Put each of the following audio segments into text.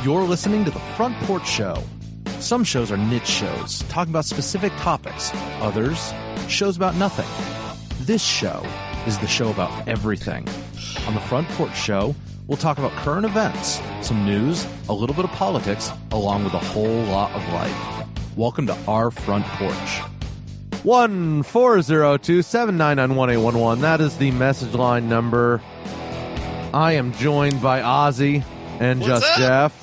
You're listening to The Front Porch Show. Some shows are niche shows, talking about specific topics. Others, shows about nothing. This show is the show about everything. On The Front Porch Show, we'll talk about current events, some news, a little bit of politics, along with a whole lot of life. Welcome to our Front Porch. 1-402-799-1811. That is the message line number. I am joined by Ozzy and What's Just up? Jeff.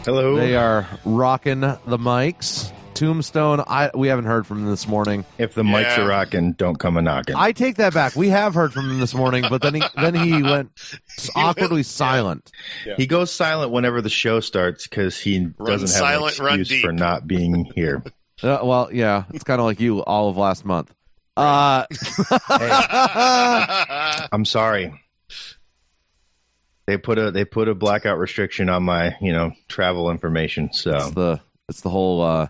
Hello. They are rocking the mics. Tombstone, we haven't heard from him this morning. If the mics are rocking, don't come a knocking. I take that back. We have heard from him this morning, but then he went awkwardly silent. Yeah. He goes silent whenever the show starts because he doesn't have silent, an run excuse deep. for not being here. Well, yeah, it's kind of like you all of last month. Hey, I'm sorry. They put a blackout restriction on my travel information. So It's the whole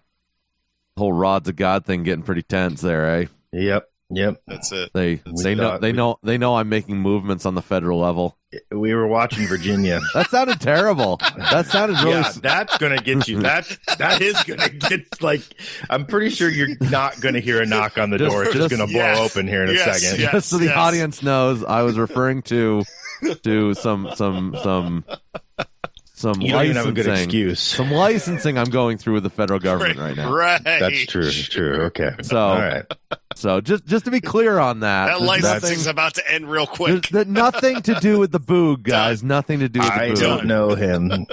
rods of God thing getting pretty tense there, eh? Yep. That's it. They know I'm making movements on the federal level. We were watching Virginia. That sounded terrible. That sounded really. Yeah, that's gonna get you. That is gonna get like. I'm pretty sure you're not gonna hear a knock on the door. It's just gonna blow open here in a second. Yes. Just so the audience knows, I was referring to some You don't even have a good licensing. excuse. Some licensing I'm going through with the federal government right now. Right. That's true. It's true. Okay. So, all right. So just to be clear on that, That licensing's about to end real quick. there's nothing to do with the boog, guys. Nothing to do with the I boog. don't know him.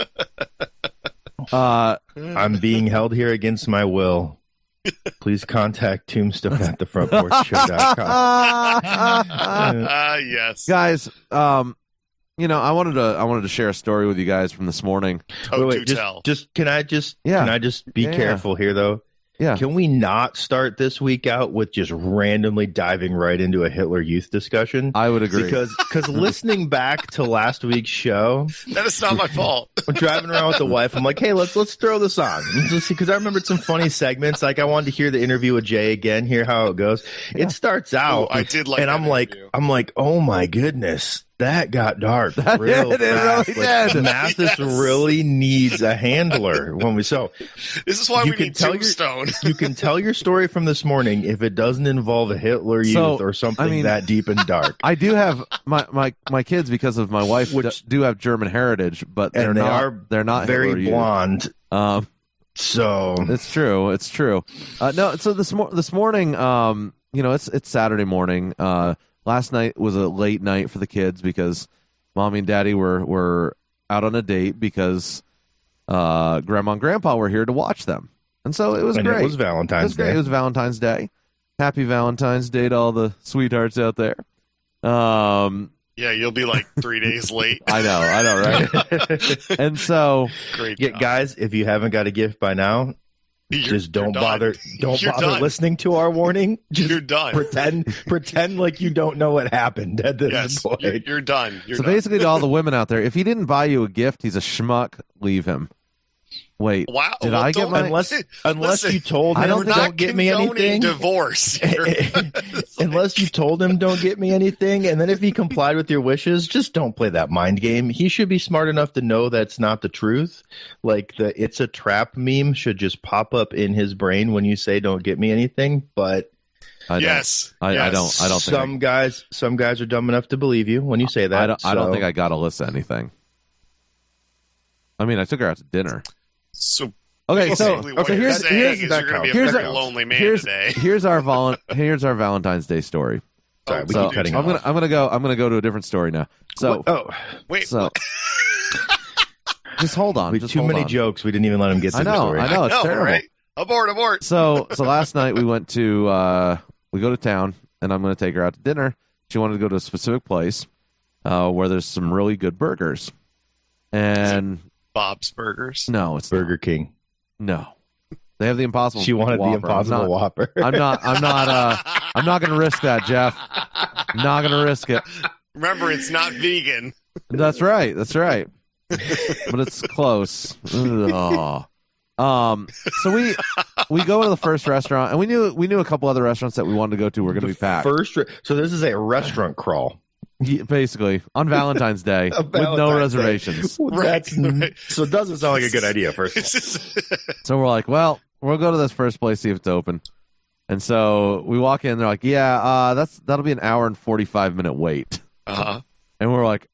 I'm being held here against my will. Please contact Tombstone at thefrontporchshow.com. Yes. Guys, I wanted to share a story with you guys from this morning. Wait, can I just be careful here though? Yeah. Can we not start this week out with just randomly diving right into a Hitler Youth discussion? I would agree. Because listening back to last week's show, That is not my fault. I'm driving around with the wife. I'm like, hey, let's throw this on. Because I remembered some funny segments. Like I wanted to hear the interview with Jay again, hear how it goes. Yeah. It starts out. I did like and that I'm interview. like, oh my goodness. That got dark real It really fast. did. Mathis really needs a handler This is why You we can need tell Tombstone. you can tell your story from this morning if it doesn't involve a Hitler Youth So, or something I mean, that deep and dark. I do have my kids, because of my wife, do have German heritage, but they're not very Hitler Youth. blonde. So It's true. It's true. No. So this morning, it's Saturday morning. Last night was a late night for the kids because mommy and daddy were out on a date because grandma and grandpa were here to watch them, and so it was great. It was Valentine's Day. It was Valentine's Day. Happy Valentine's Day to all the sweethearts out there. Yeah, you'll be like 3 days late. I know, right? And so, Great Yeah, job. guys, if you haven't got a gift by now, just don't you're bother. done. Don't You're bother done. listening to our warning. Just You're done. Pretend like you don't know what happened at this Yes, point. you're done. You're so done. basically, to all the women out there, if he didn't buy you a gift, he's a schmuck. Leave him. Wait, Wow. did well, I get don't- my? Unless Listen, you told I him don't We're think- not don't get me condoning anything. divorce. Unless you told him don't get me anything, and then if he complied with your wishes, just don't play that mind game. He should be smart enough to know that's not the truth. Like the "it's a trap" meme should just pop up in his brain when you say don't get me anything. But Yes. I don't think some guys are dumb enough to believe you when you say that. I don't so- think I got Alyssa anything. I mean, I took her out to dinner. So Okay, so basically what here's you're saying is that you're going to be a counts. very Here's- lonely man here's today. here's our Valentine's Day story. Sorry, we So keep cutting I'm off. gonna go to a different story now. So Wait, so just hold on. we Just too hold many on. jokes. We didn't even let him get to I the know. story. I know. It's no, terrible. right? Abort. So last night we went to we go to town, and I'm going to take her out to dinner. She wanted to go to a specific place where there's some really good burgers. And Bob's Burgers. no, it's Burger King. no. They have the Impossible. She wanted Whopper. the Impossible Whopper. I'm not going to risk that, Jeff. I'm not going to risk it. Remember, it's not vegan. That's right. But it's close. Ugh. So we go to the first restaurant, and we knew a couple other restaurants that we wanted to go to were going to be packed. So this is a restaurant crawl. Basically, on Valentine's Day with no reservations. Right. So it doesn't sound like a good idea, first of all. So we're like, well, we'll go to this first place, see if it's open. And so we walk in, they're like, yeah, that'll be an hour and 45-minute wait. Uh-huh. And we're like,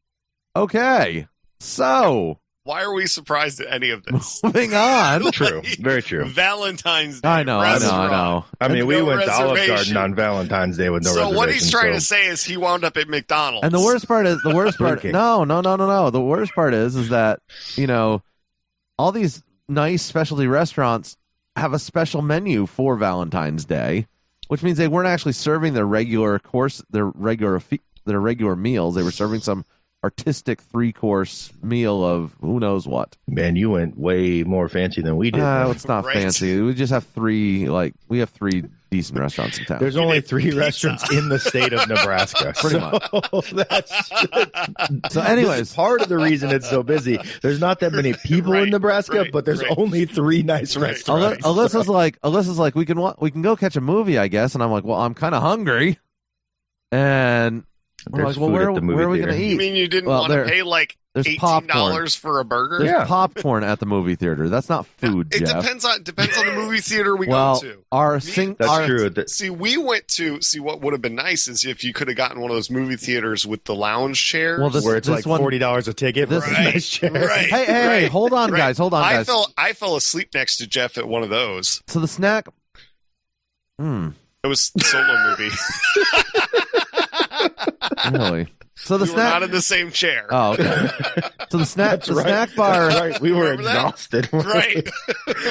okay, so... Why are we surprised at any of this? Moving on. True. Very true. Valentine's Day. I know. I mean, we went to Olive Garden reservation. on Valentine's Day with no reservation. So what he's trying to say is he wound up at McDonald's. And the worst part is no. The worst part is that, you know, all these nice specialty restaurants have a special menu for Valentine's Day, which means they weren't actually serving their regular course, their regular meals. They were serving some artistic 3-course meal of who knows what. Man, you went way more fancy than we did. It's not fancy. We just have three decent restaurants in town. There's only 3 restaurants in the state of Nebraska. Pretty much. So anyways, part of the reason it's so busy. There's not that many people in Nebraska, but there's only 3 nice restaurants. Alyssa's like, we can go catch a movie, I guess. And I'm like, well, I'm kind of hungry. And we're like, well, where are we going to eat? You mean you didn't want to pay like $18 for a burger? There's popcorn at the movie theater. That's not food, It Jeff. depends on the movie theater we go to. That's true. We went to what would have been nice is if you could have gotten one of those movie theaters with the lounge chairs. Well, where it's like $40 a ticket for a nice chair. Right. Hey, hold on, guys. Hold on, guys. I fell asleep next to Jeff at one of those. So the snack. It was the Solo movie. Really? So the we were not in the same chair. Oh, okay. So the snack bar. Right. We were exhausted. Right.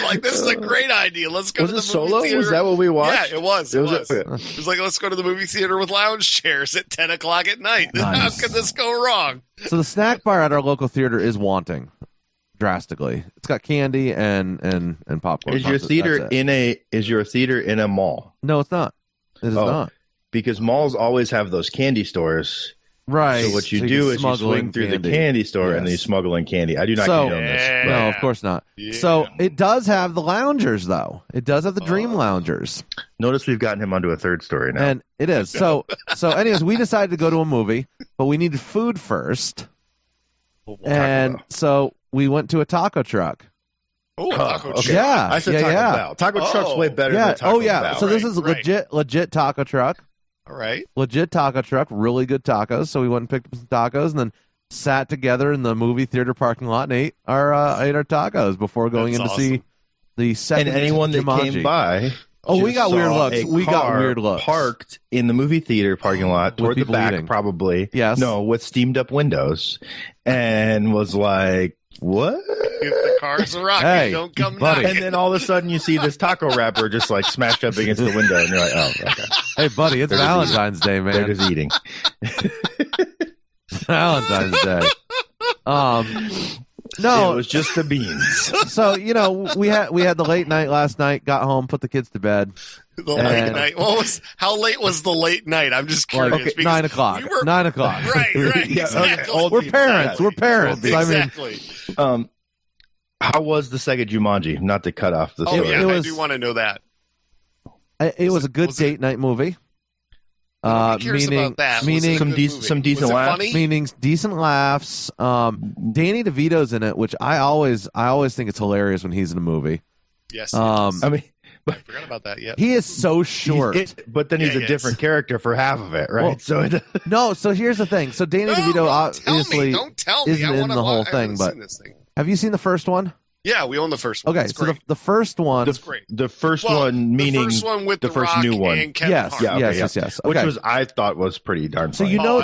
Like, this is a great idea. Let's go to the movie Solo? theater. Was that what we watched? Yeah, it was. It was like, let's go to the movie theater with lounge chairs at 10 o'clock at night. Nice. How could this go wrong? So the snack bar at our local theater is wanting drastically. It's got candy and popcorn. Is your theater in a mall? No, it's not. It is not. Because malls always have those candy stores. Right. So what you do is you swing through the candy store and then you smuggle in candy. I do not condone this. No, of course not. Yeah. So it does have the loungers, though. It does have the dream loungers. Notice we've gotten him onto a third story now. And it is. So anyways, we decided to go to a movie, but we needed food first. So we went to a taco truck. Oh, taco truck. Yeah. I said Taco Bell. Taco Truck's way better than Taco Bell. So this is legit taco truck. All right. Legit taco truck, really good tacos. So we went and picked up some tacos and then sat together in the movie theater parking lot and ate our tacos before going to see the second And anyone that came by... we got weird looks. We got weird looks. Parked in the movie theater parking lot toward the back, eating. probably. Yes. No, with steamed up windows. And was like, what? If the car's a rocket, don't come knocking. And then all of a sudden you see this taco wrapper just like smashed up against the window. And you're like, oh, okay. Hey, buddy, it's Valentine's Day, man. They're just eating. Valentine's Day. No, it was just the beans. So we had the late night last night. Got home, put the kids to bed. The late night. How late was the late night? I'm just curious. 9 o'clock. 9 o'clock. Right. Yeah, exactly. okay. We're parents. We're parents. Exactly. How was the second Jumanji? Not to cut off the story. I do want to know that. It was a good date night movie. Meaning some decent laughs. Meaning decent laughs. Danny DeVito's in it, which I always think it's hilarious when he's in a movie. Yes. I mean, I forgot about that. Yeah. He is so short, but then he's a different character for half of it, right? So here's the thing. So Danny DeVito obviously isn't in the whole thing, but have you seen the first one? Yeah, we own the first one. Okay, so the first one, that's great. The first one, meaning the first one with the first new one. And Kevin Hart. Yes. Okay. Which I thought was pretty darn funny. So you know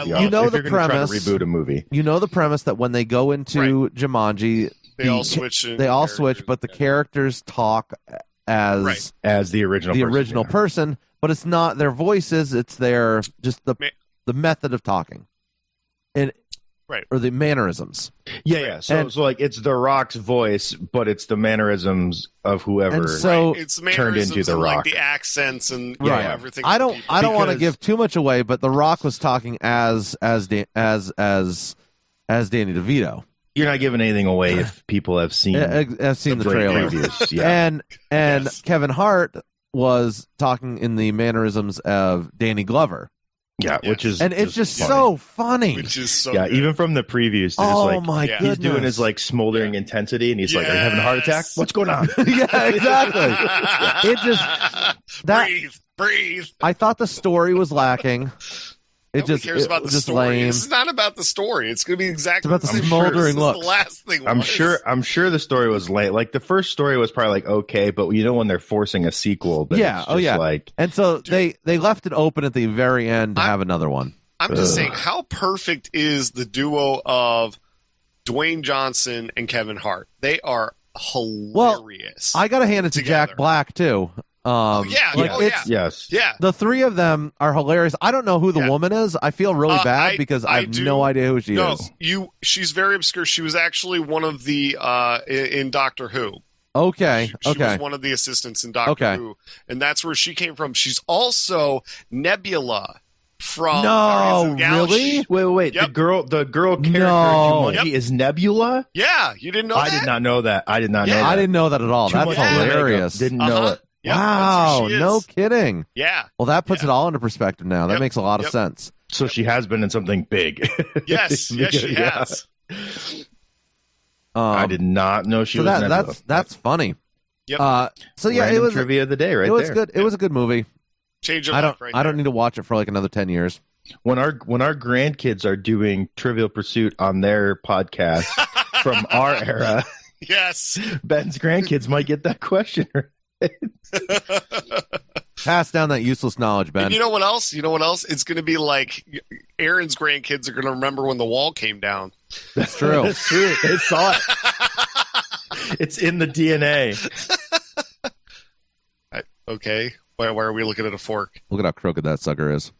the premise. Try to reboot a movie. You know the premise that when they go into Jumanji, they all switch. But the characters talk as the original person, but it's not their voices; it's their the method of talking, or the mannerisms. Yeah. So like it's The Rock's voice, but it's the mannerisms of whoever it's turned into The Rock. Like the accents and everything. I don't want to give too much away, but The Rock was talking as Danny DeVito. You're not giving anything away if people have seen the trailer. Yeah. And Kevin Hart was talking in the mannerisms of Danny Glover. Yeah, which is and it's just so funny. Which is so good. Even from the previews. Oh my goodness. He's doing his like smoldering intensity, and he's like, "Are you having a heart attack? What's going on?" Yeah, exactly. It just breathe. I thought the story was lacking. Nobody cares about the story. Lame. This is not about the story. It's going to be exactly about the smoldering look. The last thing. I'm sure the story was late. Like the first story was probably like okay, but when they're forcing a sequel, then like, and so they left it open at the very end to have another one. I'm just saying, how perfect is the duo of Dwayne Johnson and Kevin Hart? They are hilarious. Well, I got to hand it to Jack Black too. Yes. The three of them are hilarious. I don't know who the woman is. I feel really bad because I have no idea who she is. She's very obscure. She was actually one of the in Doctor Who. Okay. She was one of the assistants in Doctor Who, and that's where she came from. She's also Nebula from Guardians of the Galaxy. Really? Wait. Yep. The girl character in Jumanji is Nebula? Yeah, you didn't know that? I did not know that. I did not know that. I didn't know that at all. That's hilarious. Didn't know it. Yep, wow, no kidding. Yeah. Well, that puts it all into perspective now. That makes a lot of sense. So she has been in something big. Yes, she has. I did not know she was Nebula. That's funny. Yep. So Random it was trivia of the day, right? It was there. good. It was a good movie. Change your I life don't need to watch it for like another 10 years. When our grandkids are doing Trivial Pursuit on their podcast from our era, yes, Ben's grandkids might get that question right. Pass down that useless knowledge, Ben. And you know what else? It's going to be like Aaron's grandkids are going to remember when the wall came down. That's true. That's true. They saw it. It's in the DNA. Okay. Why are we looking at a fork? Look at how crooked that sucker is.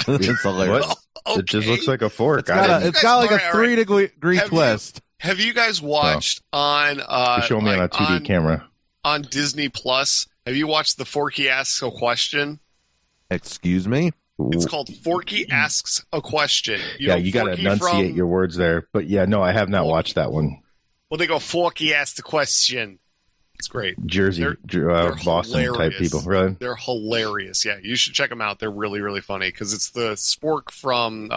It's hilarious. Okay. It just looks like a fork. It's got like a 3-degree twist. Have you guys watched on show me on a 2D camera on Disney Plus? Have you watched the Forky Asks a Question? Excuse me? It's called Forky Asks a Question. You got to enunciate your words there. But no, I have not watched that one. Well, they go Forky Asks a Question. It's great. Jersey, Boston type people, really. They're hilarious. Yeah, you should check them out. They're really, really funny because it's the spork from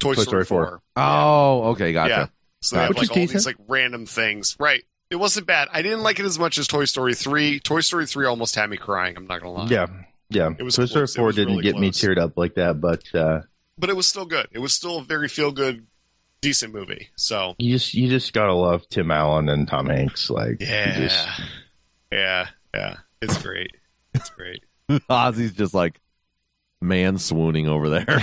Toy Story 4. Oh, okay, gotcha. Yeah. So they have like all these like random things. Right. It wasn't bad. I didn't like it as much as Toy Story 3. Toy Story 3 almost had me crying. I'm not gonna lie. Yeah. It was Toy Story 4 didn't get me teared up like that, but it was still good. It was still a very feel good, decent movie. So you just gotta love Tim Allen and Tom Hanks. Like yeah. It's great. It's great. Ozzy's just like man swooning over there.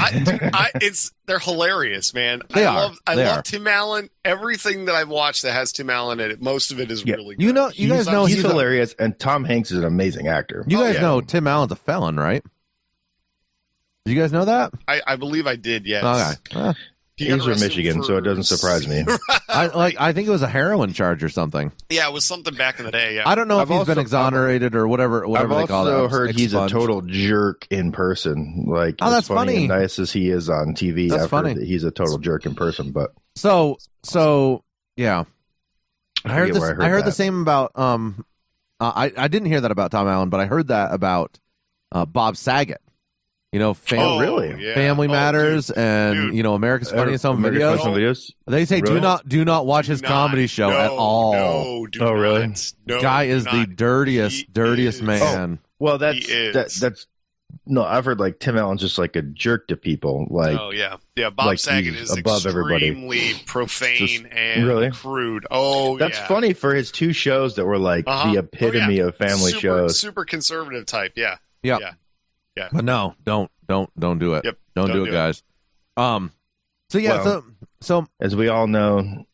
They're hilarious, man. I love Tim Allen. Everything that I've watched that has Tim Allen in it, most of it is really good. You guys know he's hilarious, and Tom Hanks is an amazing actor. You guys know Tim Allen's a felon, right? Do you guys know that? I believe I did, yes. Okay. He's from Michigan, so it doesn't surprise me. I think it was a heroin charge or something. Yeah, it was something back in the day. Yeah. I don't know if he's been exonerated or whatever they call it. I've also heard he's a total jerk in person. Like, that's funny. And nice as he is on TV, that's funny. He's a total jerk in person. But so yeah, I heard the same about I didn't hear that about Tom Allen, but I heard that about Bob Saget. Family Matters and America's Funniest Home Videos. They say do not watch his comedy show at all. No, do not. Really? No, guy is the dirtiest man. Well, that's no. I've heard like Tim Allen's just like a jerk to people. Like, Bob Saget is above extremely profane and crude. That's funny for his two shows that were like the epitome of family shows. Super conservative type. Yeah. Yeah. But no, don't do it. Yep. Don't do it, guys. So as we all know,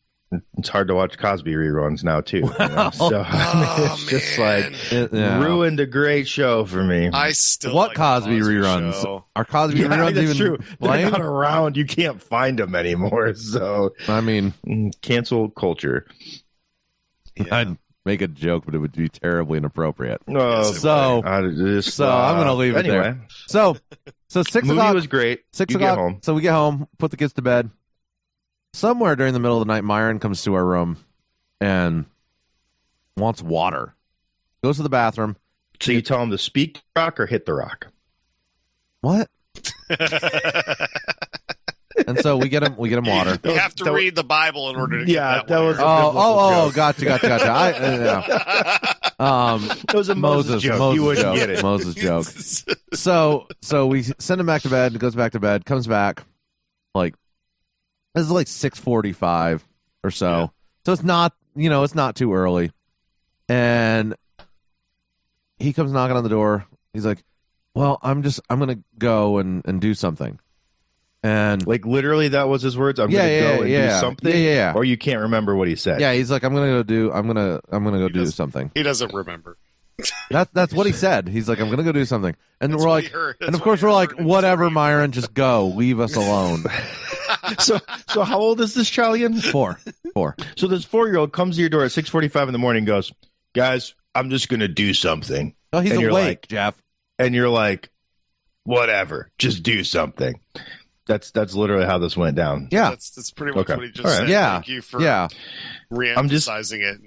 it's hard to watch Cosby reruns now too. So it's just like ruined a great show for me. I still what like Cosby reruns? Show. Are Cosby reruns even true? They're not around. You can't find them anymore. So I mean, cancel culture. Yeah. I'd make a joke, but it would be terribly inappropriate. So I'm going to leave it there. So 6 o'clock. Movie was great. 6 o'clock. Get home. So we get home, put the kids to bed. Somewhere during the middle of the night, Myron comes to our room and wants water. Goes to the bathroom. So you tell him to speak the rock or hit the rock? what? And so we get him water. You have to read the Bible in order to get that was gotcha. It was a Moses joke. You wouldn't get it. Moses joke. So we send him back to bed. Goes back to bed. Comes back like this is like 6:45 or so. Yeah. So it's not it's not too early. And he comes knocking on the door. He's like, "Well, I'm gonna go and do something." And like literally, that was his words. I'm gonna go and do something. Yeah. Or you can't remember what he said. Yeah, he's like, I'm gonna go do something. He doesn't remember. That's what he said. He's like, I'm gonna go do something, and we're like, and of course we're like, whatever, Myron, just go, leave us alone. So how old is this child again? 4. So this 4-year-old comes to your door at 6:45 in the morning, and goes, guys, I'm just gonna do something. Oh, he's awake, like, Jeff. And you're like, whatever, just do something. That's literally how this went down. Yeah, that's pretty much what he just said. Yeah, thank you for re-emphasizing it.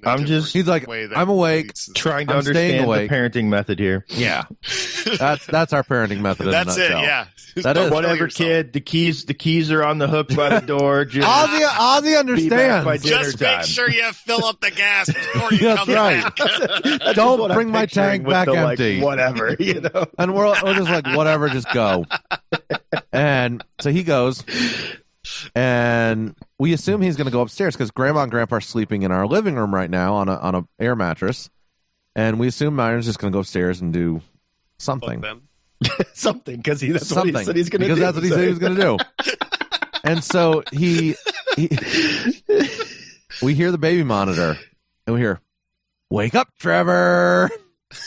He's like, I'm awake, trying to understand the parenting method here. Yeah, that's our parenting method. That's it. Yeah, that is whatever, kid. The keys are on the hook by the door. Just Ozzy understands. Just make sure you fill up the gas before you come back. Don't bring my tank back empty. Like, whatever, And we're just like, whatever, just go. And so he goes, and we assume he's going to go upstairs because Grandma and Grandpa are sleeping in our living room right now on a air mattress, and we assume Myron's just going to go upstairs and do something. Something, because that's what he said he's going to do. Because that's what he said he was going to do. And so he we hear the baby monitor, and we hear, "Wake up, Trevor."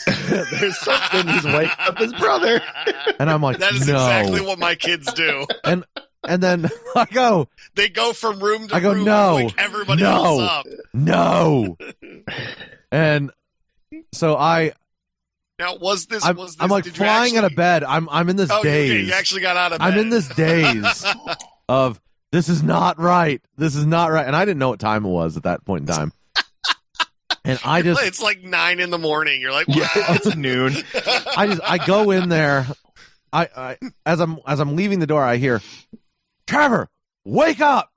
There's something. He's waking up his brother. And I'm like, that is exactly what my kids do. And then I go, they go from room to room. No, wake everybody else up. No. And so now I'm like flying out of bed. I'm in this daze. You actually got out of bed. I'm in this daze of this is not right. This is not right. And I didn't know what time it was at that point in time. And it's like 9 a.m. You're like, yeah, it's noon. I go in there. I as I'm leaving the door, I hear, "Trevor, wake up!"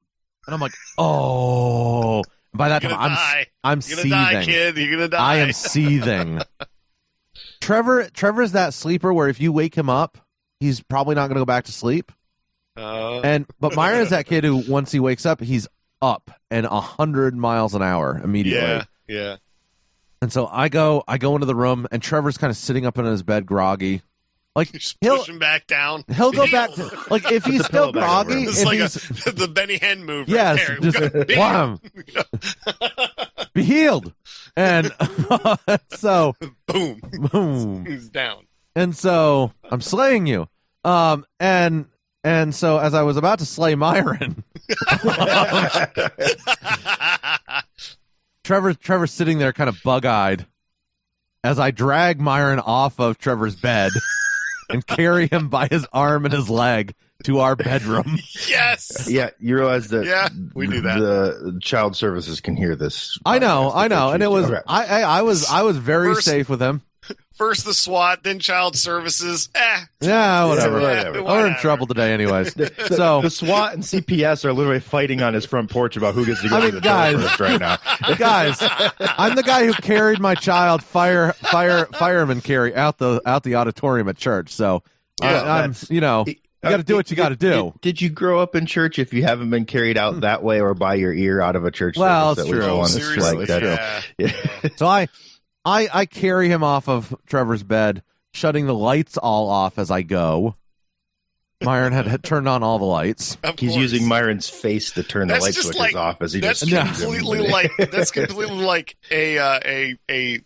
And I'm like, "Oh!" By that time, I'm seething. Die, kid. You're gonna die. I am seething. Trevor's that sleeper where if you wake him up, he's probably not gonna go back to sleep. But Myron's that kid who once he wakes up, he's up and 100 miles an hour immediately. Yeah. And so I go into the room, and Trevor's kind of sitting up in his bed, groggy. Like he'll push him back down. He'll go back to, like if he's still groggy. It's like the Benny Hinn move. Yes, right just wham, be healed, and so boom, he's down. And so I'm slaying you, and so as I was about to slay Myron. Trevor's sitting there kind of bug-eyed as I drag Myron off of Trevor's bed and carry him by his arm and his leg to our bedroom. Yes. Yeah, you realize that. Yeah, we do that. The child services can hear this. I know, and it was okay. I was very safe with him. First the SWAT, then child services. Yeah, whatever. We're in trouble today, anyways. So the SWAT and CPS are literally fighting on his front porch about who gets to go to the first right now. Guys, I'm the guy who carried my child fireman carry out the auditorium at church. So I'm you got to do what you got to do. Did you grow up in church if you haven't been carried out that way or by your ear out of a church? Well, it's true. Seriously, So I carry him off of Trevor's bed, shutting the lights all off as I go. Myron had turned on all the lights. He's using Myron's face to turn the light switches off as he that's completely like a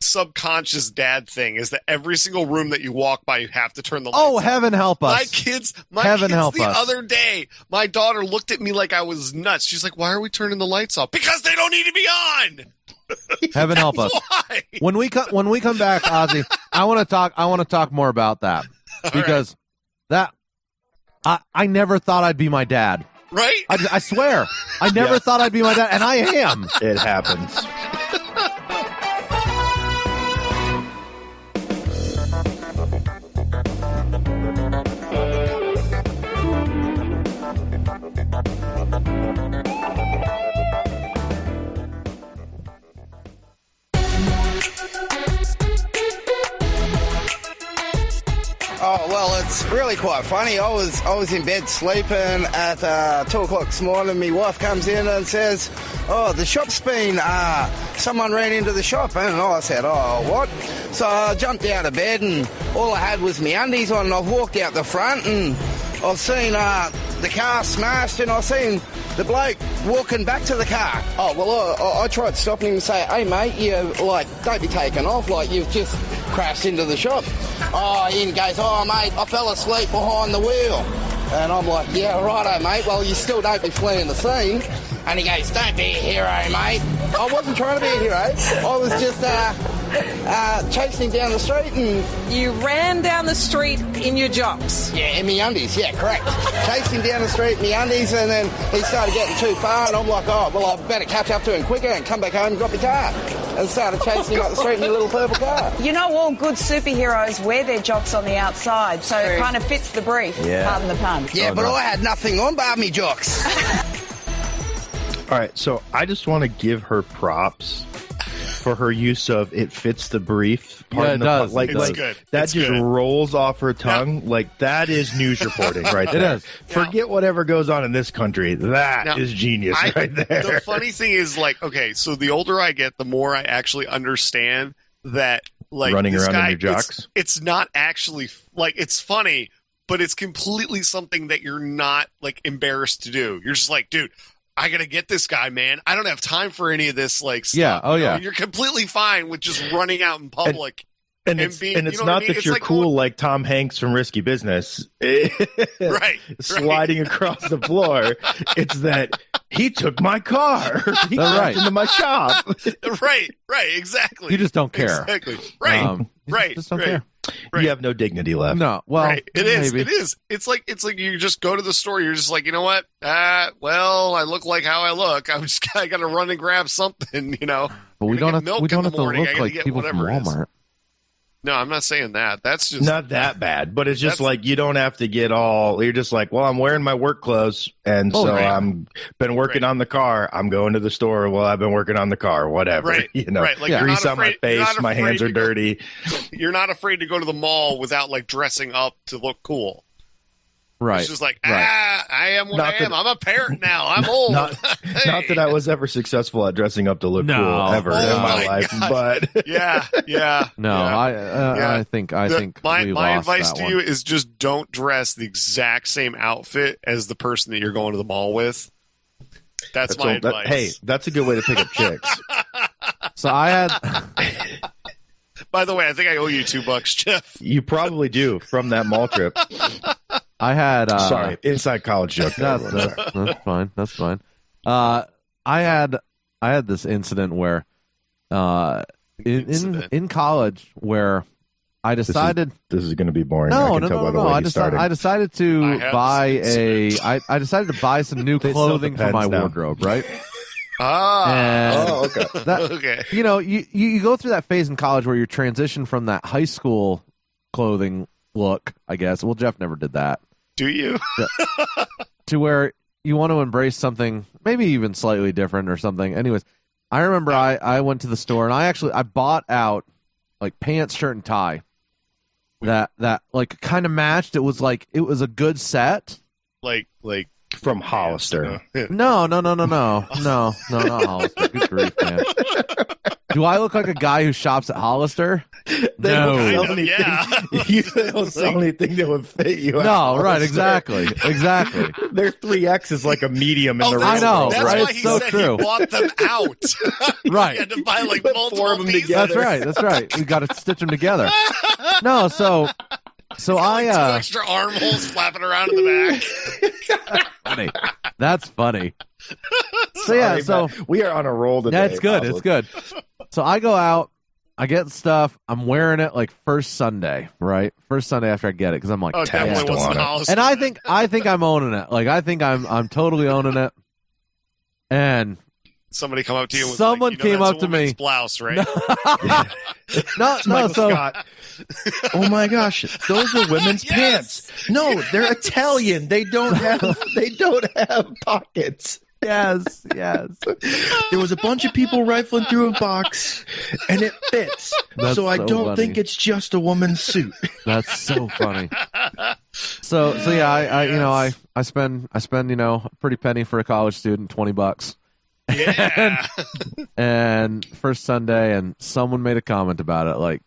subconscious dad thing. Is that every single room that you walk by, you have to turn the lights off. Heaven help us! My kids the other day, my daughter looked at me like I was nuts. She's like, "Why are we turning the lights off?" Because they don't need to be on. Heaven help us! Why? When we come back, Ozzy, I want to talk more about that because I never thought I'd be my dad. Right? I swear, I never thought I'd be my dad, and I am. It happens. Oh, well, it's really quite funny. I was in bed sleeping at 2 o'clock this morning. My wife comes in and says, oh, the shop's been, someone ran into the shop. And I said, oh, what? So I jumped out of bed and all I had was my undies on, and I've walked out the front and I've seen the car smashed, and I've seen the bloke walking back to the car. Oh, well, I tried stopping him and say, hey, mate, don't be taking off, you've just crashed into the shop. Oh, and he goes, oh, mate, I fell asleep behind the wheel. And I'm like, yeah, righto, mate, well, you still don't be fleeing the scene. And he goes, don't be a hero, mate. I wasn't trying to be a hero. I was just chasing him down the street. And you ran down the street in your jocks? Yeah, in my undies, yeah, correct. Chased him down the street in my undies, and then he started getting too far, and I'm like, oh, well, I better catch up to him quicker and come back home and drop my car. And started chasing him up the street in my little purple car. You know, all good superheroes wear their jocks on the outside, so it kind of fits the brief, pardon the pun. Yeah, but I had nothing on but me jocks. All right, so I just want to give her props for her use of "it fits the brief." Yeah, it does. It's good. That It's just good. rolls off her tongue. Like, that is news reporting right there. It is. Forget whatever goes on in this country. That is genius right there. The funny thing is, okay, so the older I get, the more I actually understand that, running this around guy, in your jocks. It's not actually it's funny, but it's completely something that you're not embarrassed to do. You're just like, dude, I gotta get this guy, man. I don't have time for any of this stuff. Yeah, oh yeah. You're completely fine with just running out in public. And it's being, not that you're cool like Tom Hanks from Risky Business, right? Sliding across the floor. It's that he took my car. He crashed into my shop. right, exactly. You just don't care. Exactly. Right, right. Just don't care. You have no dignity left. No, well, right. It is. maybe. It is. It's like you just go to the store. You're just like, you know what? Well, I look like how I look. I got to run and grab something. But we don't have to look like people from Walmart. Walmart. No, I'm not saying that. That's just not that bad, but it's just like you don't have to get all. You're just like, well, I'm wearing my work clothes, and I'm been working on the car. I'm going to the store. Well, I've been working on the car. Whatever, right? Right. Like grease on my face. My hands are dirty. You're not afraid to go to the mall without dressing up to look cool. Right. It's just like, I am what I am. I'm a parent now. I'm old. Not that I was ever successful at dressing up to look cool ever in my life, but yeah. No, yeah. I think my advice to one. you is just don't dress the exact same outfit as the person that you're going to the mall with. That's my advice. Hey, that's a good way to pick up chicks. So I had. By the way, I think I owe you $2, Jeff. You probably do from that mall trip. I had sorry, inside college joke. That's fine. That's fine. I had this incident where in college where I decided this is going to be boring. No. I decided to buy I decided to buy some new clothing for my wardrobe, right? Okay. Okay. You go through that phase in college where you transition from that high school clothing look, I guess. Well, Jeff never did that. Do you? To where you want to embrace something maybe even slightly different or something. Anyways, I remember I went to the store and I bought out pants, shirt, and tie that kind of matched. It was a good set. Like from Hollister. No, not Hollister. Good grief, man. Do I look like a guy who shops at Hollister? No. The only thing that would fit you. No, right, exactly. Their 3X like a medium in the real I know, world, that's right? why he said true. He bought them out. Right. He had to buy multiple of them together. That's right. We got to stitch them together. No, so two extra armholes flapping around in the back. Funny. That's funny. So we are on a roll today. That's good. It's good. So I go out, I get stuff, I'm wearing it first Sunday, right? First Sunday after I get it, because I'm like, definitely wasn't Hollister. and I think I'm owning it. I think I'm totally owning it. And somebody come up to you and was someone came that's up to me. Blouse, right? No, Scott. Oh my gosh, those are women's pants. No, they're Italian. They don't have pockets. Yes. There was a bunch of people rifling through a box, and it fits. So I don't funny. think it's just a woman's suit. That's so funny. So yeah, I spend a pretty penny for a college student, $20. Yeah. And first Sunday, and someone made a comment about it, like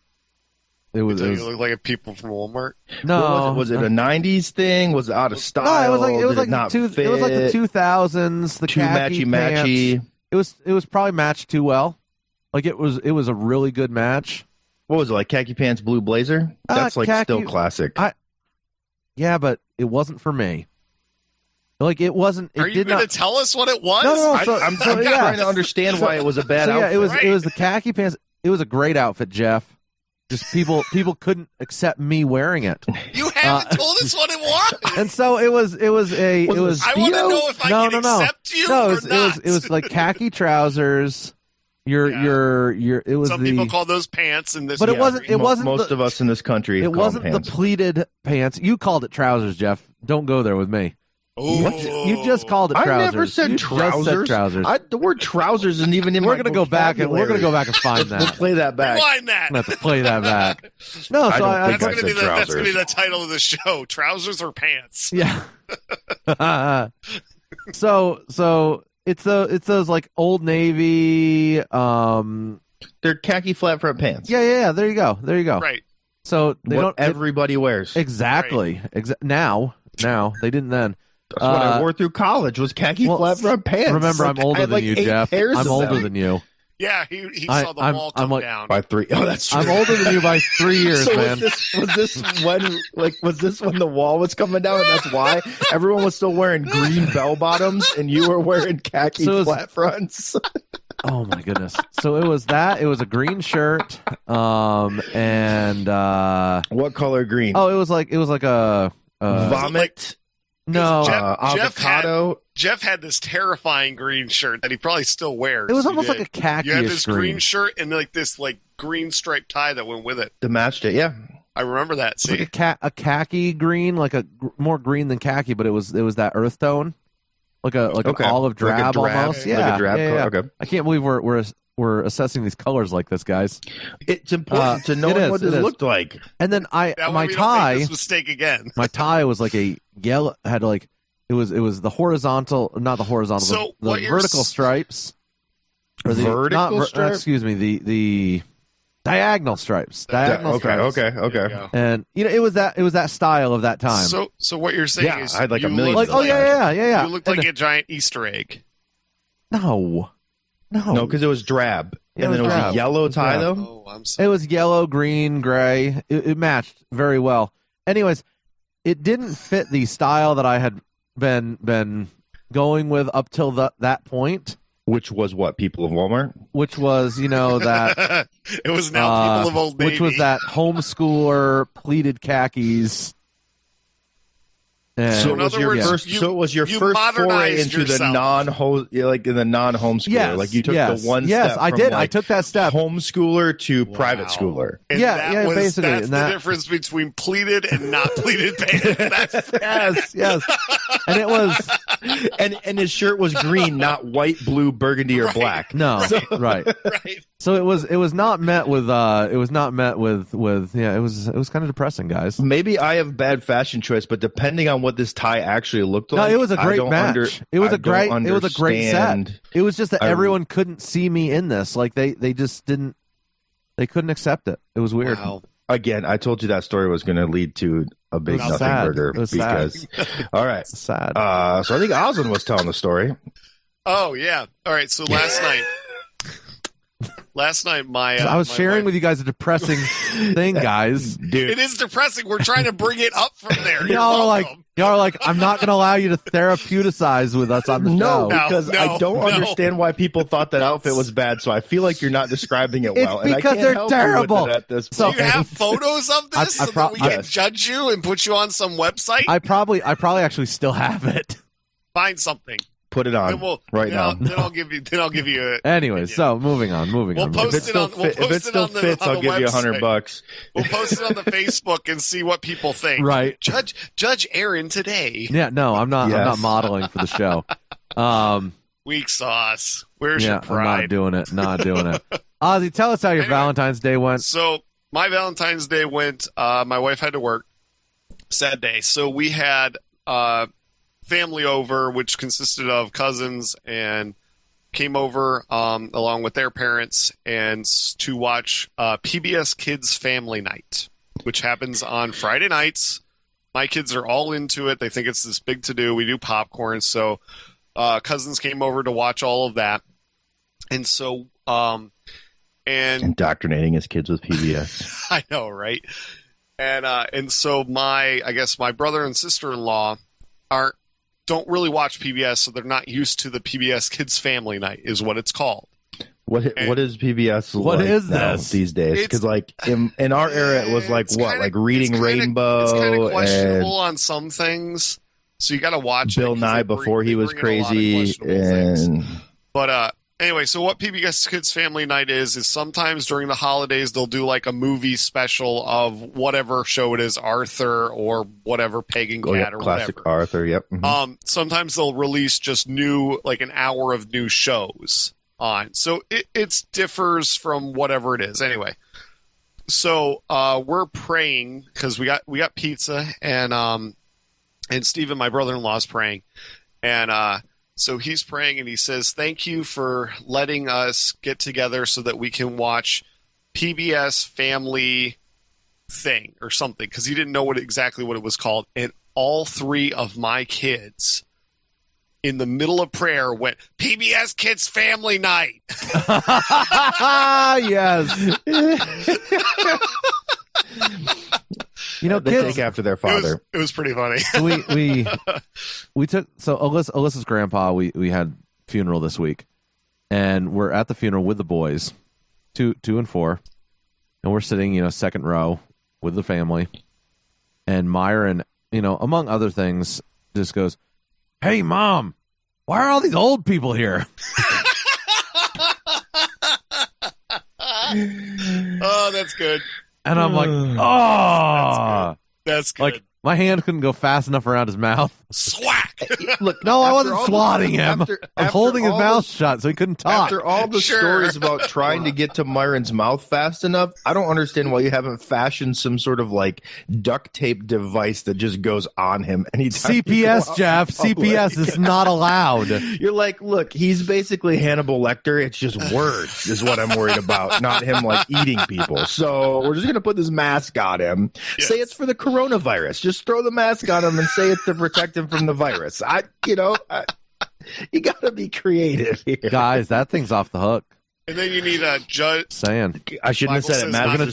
it was. You look like a people from Walmart. No, Was it a '90s thing? Was it out of style? No, it was like not it was like the 2000s. The too khaki matchy. pants. It was probably matched too well. Like it was a really good match. What was it, like khaki pants, blue blazer? That's like khaki- still classic. Yeah, but it wasn't for me. Like it wasn't. It Are you did going to not. tell us what it was? No. I'm trying to understand why it was a bad So yeah, outfit. it was the khaki pants. It was a great outfit, Jeff. Just people couldn't accept me wearing it, You haven't told us what it was. and so it was. I want to know if I can accept you No, or not. it was like khaki trousers. It was Some people call those pants, and this. But it wasn't. It wasn't. Most of us in this country. It call wasn't them the pants. pleated pants. You called it trousers, Jeff. Don't go there with me. Ooh. You just called it trousers. I never said You trousers. Just said trousers. The word trousers isn't even in We're my gonna go back and find We'll that. play that back. Rewind that. I'm gonna have to play that back. No, so I don't I think That's I going to said be trousers. the title of the show: Trousers or Pants. yeah. So it's those like Old Navy. They're khaki flat front pants. Yeah. There you go. Right. So they What don't everybody wears. exactly. Now they didn't then. That's what I wore through college was khaki well, flat front pants. Remember, I'm I older had than like you, 8 Jeff. pairs I'm of older them. than you. Yeah, he saw the wall come down. By 3. Oh, that's true. I'm older than you by 3 years, So man. was this when the wall was coming down, and that's why everyone was still wearing green bell bottoms, and you were wearing khaki flat fronts? Oh my goodness! So it was that. It was a green shirt, and What color green? oh, it was like a Vomit. no. Avocado. Jeff had this terrifying green shirt that he probably still wears. It was He almost did. like a khaki. You had this green shirt and like this like green striped tie that went with it. The matched it. Yeah. I remember that. It's See, like a khaki green, like more green than khaki, but it was that earth tone, like an olive drab, almost. Yeah, Like a drab yeah. color. Okay. I can't believe we're assessing these colors like this, guys. It's important to know what this looked like. And then that way my we don't tie, make this mistake again. my tie was like a yellow, had like it was the horizontal, not the horizontal, So the what you're vertical stripes. Or the, Vertical stripes? excuse me, the diagonal stripes. Diagonal stripes. Okay. And it was that style of that time. So what you're saying Yeah, is I had like you a million looked like, oh like yeah. You looked And like a giant Easter egg. no, No, because it was drab. Yeah, And then it was drab. a yellow tie, drab. though? Oh, I'm sorry. it was yellow, green, gray. It matched very well. Anyways, it didn't fit the style that I had been going with up till that point, Which was what? People of Walmart? which was that It was now people of Old Navy. which was that homeschooler pleated khakis. And So in it was other your words, first. you- So it was your you first foray modernized into the yourself. in the non-homeschooler. Yes, Like you took yes, the one yes, step. I from, did. I like, took that step. homeschooler to Wow. private schooler. And Basically, that's and the that- difference between pleated and not pleated pants. That's yes, and it was And his shirt was green, not white, blue, burgundy, or Right. black. no right. right. So it was not met with it was kind of depressing, guys. Maybe I have bad fashion choice, but depending on what this tie actually looked No, like, it was a I great don't match. It was I a great don't it was a great set. understand- It was just that I- everyone couldn't see me in this. Like they just didn't. They couldn't accept it. It was weird. Wow. Again, I told you that story was going to lead to a big It was nothing sad. burger. It was because, all right. It's sad. So I think Osmond was telling the story. Oh yeah. All right. So last night, my I was my sharing wife- with you guys a depressing thing, guys. Dude, It is depressing. We're trying to bring it up from there. You're Y'all are welcome. like, I'm not going to allow you to therapeutize with us on the no, show. because I no, don't no. understand why people thought that outfit was bad. So I feel like you're not describing it It's well. And I because can't they're help you with terrible. it at this So- Do you have photos of this I so pro- that we can yes. judge you and put you on some website? I probably actually still have it. Find something. Put it on Then we'll right now. Then I'll give you. Then I'll give you. Anyways, so moving on. We'll post If it it still, on. We'll if it post it still on the fits, on I'll the give you website. $100. We'll post it on the Facebook and see what people think. Right. Judge Aaron today. Yeah, no, I'm not. I'm Yes. not modeling for the show. Weak sauce. Where's your I'm pride? not doing it. Not doing it. Ozzy, tell us how your Valentine's Day went. So my Valentine's Day went. My wife had to work. Sad day. So we had family over, which consisted of cousins, and came over along with their parents and to watch PBS Kids Family Night, which happens on Friday nights. My kids are all into it. They think it's this big to-do. We do popcorn. So cousins came over to watch all of that. And so... and indoctrinating his kids with PBS. I know, right? And so my brother and sister-in-law don't really watch PBS, so they're not used to the PBS Kids Family Night, is what it's called. What is PBS? What like is now this these days? Because like in our era, it was like what, like Reading Rainbow. It's kind of and questionable on some things, so you got to watch Bill Nye before he was crazy. But anyway, so what PBS Kids Family Night is sometimes during the holidays they'll do like a movie special of whatever show it is, Arthur or whatever, Pagan Cat or classic whatever. Arthur, yep. Mm-hmm. Sometimes they'll release just new, like an hour of new shows on. So it differs from whatever it is. Anyway, so we're praying because we got pizza and Stephen, my brother-in-law, is praying, and so he's praying and he says, "Thank you for letting us get together so that we can watch PBS Family Thing or something," because he didn't know exactly what it was called. And all three of my kids, in the middle of prayer, went, "PBS Kids Family Night." Yes. You know, they kids take after their father. It was pretty funny. we took Alyssa's grandpa. We had funeral this week, and we're at the funeral with the boys, 2 and 4, and we're sitting, second row with the family, and Myron, among other things, just goes, "Hey, Mom, why are all these old people here?" Oh, that's good. And I'm like, oh, that's good. Like, my hand couldn't go fast enough around his mouth. Swack! Look, no, I wasn't swatting him. I'm holding his mouth the, shut so he couldn't talk. After all the stories about trying to get to Myron's mouth fast enough, I don't understand why you haven't fashioned some sort of like duct tape device that just goes on him anytime. CPS, Jeff. CPS is not allowed. You're like, look, he's basically Hannibal Lecter. It's just words is what I'm worried about, not him like eating people. So we're just going to put this mask on him. Yes. Say it's for the coronavirus. Just throw the mask on him and say it's to protect him from the virus. You got to be creative here. Guys, that thing's off the hook. And then you need a judge. Saying. I shouldn't have said it. Matt, we're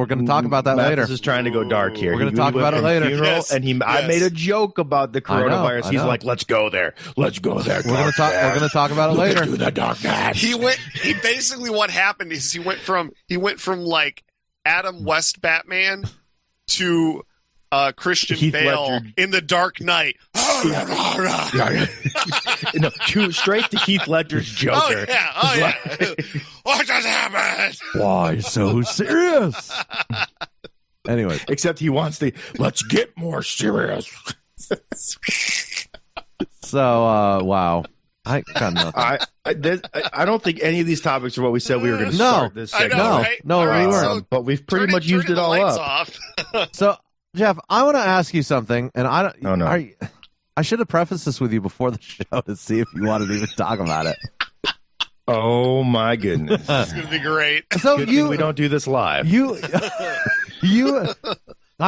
going to talk about that later. This is trying to go dark here. We're going to talk about it later. Yes. And I made a joke about the coronavirus. I know. He's like, "Let's go there. Let's go there." We're going to talk about it later. Do the darkness. He basically, what happened is he went from like Adam West Batman to Christian Heath Bale Ledger. in The Dark Knight. No, straight to Heath Ledger's Joker. Oh yeah. What just happened? Why so serious? Anyway, except he wants to. Let's get more serious. So, wow. I got nothing. I don't think any of these topics are what we said we were going to start this segment. I know, right? No, right, we weren't. So but we've pretty much used it all up. Off. So, Jeff, I want to ask you something, and I don't. Oh, no. I should have prefaced this with you before the show to see if you wanted to even talk about it. Oh my goodness, it's going to be great. So Good thing we don't do this live. I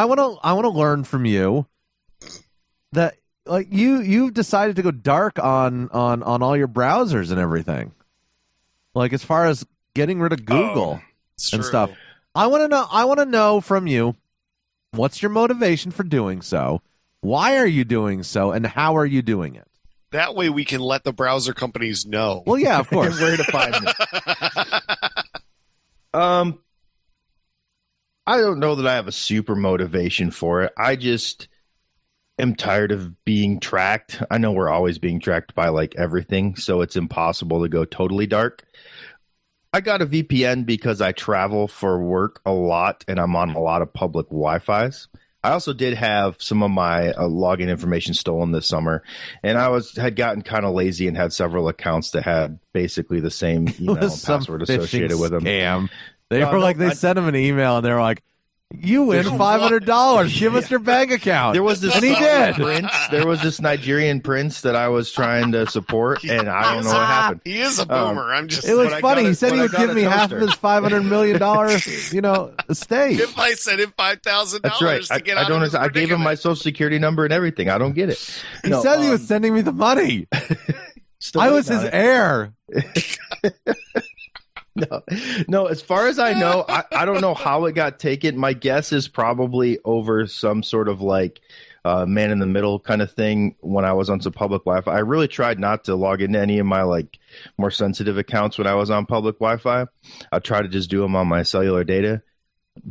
want to learn from you that like you've decided to go dark on all your browsers and everything. Like as far as getting rid of Google and stuff. I want to know from you, what's your motivation for doing so? Why are you doing so, and how are you doing it? That way we can let the browser companies know. Well, yeah, of course. Where to find them. I don't know that I have a super motivation for it. I just am tired of being tracked. I know we're always being tracked by like everything, so it's impossible to go totally dark. I got a VPN because I travel for work a lot and I'm on a lot of public Wi-Fis. I also did have some of my login information stolen this summer, and had gotten kind of lazy and had several accounts that had basically the same email and password associated with them. Scam. They were like, they sent him an email and they were like, "You win $500. Give us your bank account." There was this, and he did. There was this Nigerian prince that I was trying to support, and I don't know what happened. He is a boomer. It was funny. He said he would give me half of his $500 million, estate. If I sent him $5,000, that's right. To get out of his I gave him my social security number and everything. I don't get it. He said he was sending me the money. I was his heir. No. As far as I know, I don't know how it got taken. My guess is probably over some sort of like man in the middle kind of thing when I was on some public Wi-Fi. I really tried not to log into any of my like more sensitive accounts when I was on public Wi-Fi. I tried to just do them on my cellular data,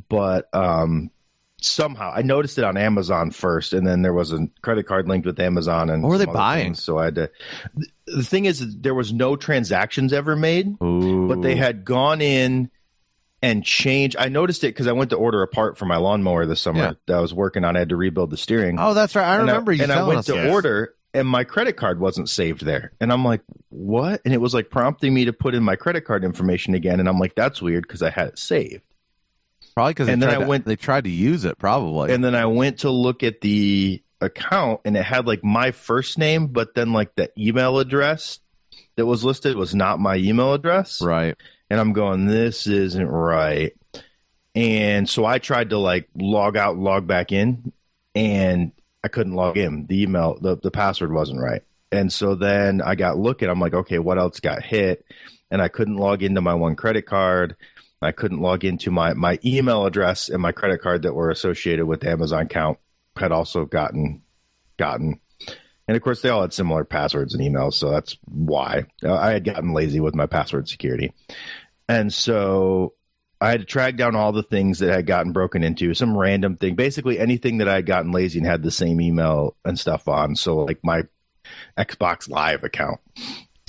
but somehow I noticed it on Amazon first, and then there was a credit card linked with Amazon. And what were they buying? Things, so I had to. The thing is, there was no transactions ever made, but they had gone in and changed. I noticed it because I went to order a part for my lawnmower this summer that I was working on. I had to rebuild the steering. Oh, that's right. I remember you telling us. And I went to order, and my credit card wasn't saved there. And I'm like, what? And it was like prompting me to put in my credit card information again. And I'm like, that's weird because I had it saved. Probably because they tried to use it, probably. And then I went to look at the account, and it had like my first name, but then like the email address that was listed was not my email address. Right. And I'm going, this isn't right. And so I tried to like log out, log back in, and I couldn't log in. The email, the password wasn't right. And so then I got looking. I'm like, okay, what else got hit? And I couldn't log into my one credit card. I couldn't log into my email address and my credit card that were associated with the Amazon account had also gotten. And of course, they all had similar passwords and emails, so that's why I had gotten lazy with my password security. And so I had to track down all the things that had gotten broken into, some random thing, basically anything that I had gotten lazy and had the same email and stuff on. So like my Xbox Live account.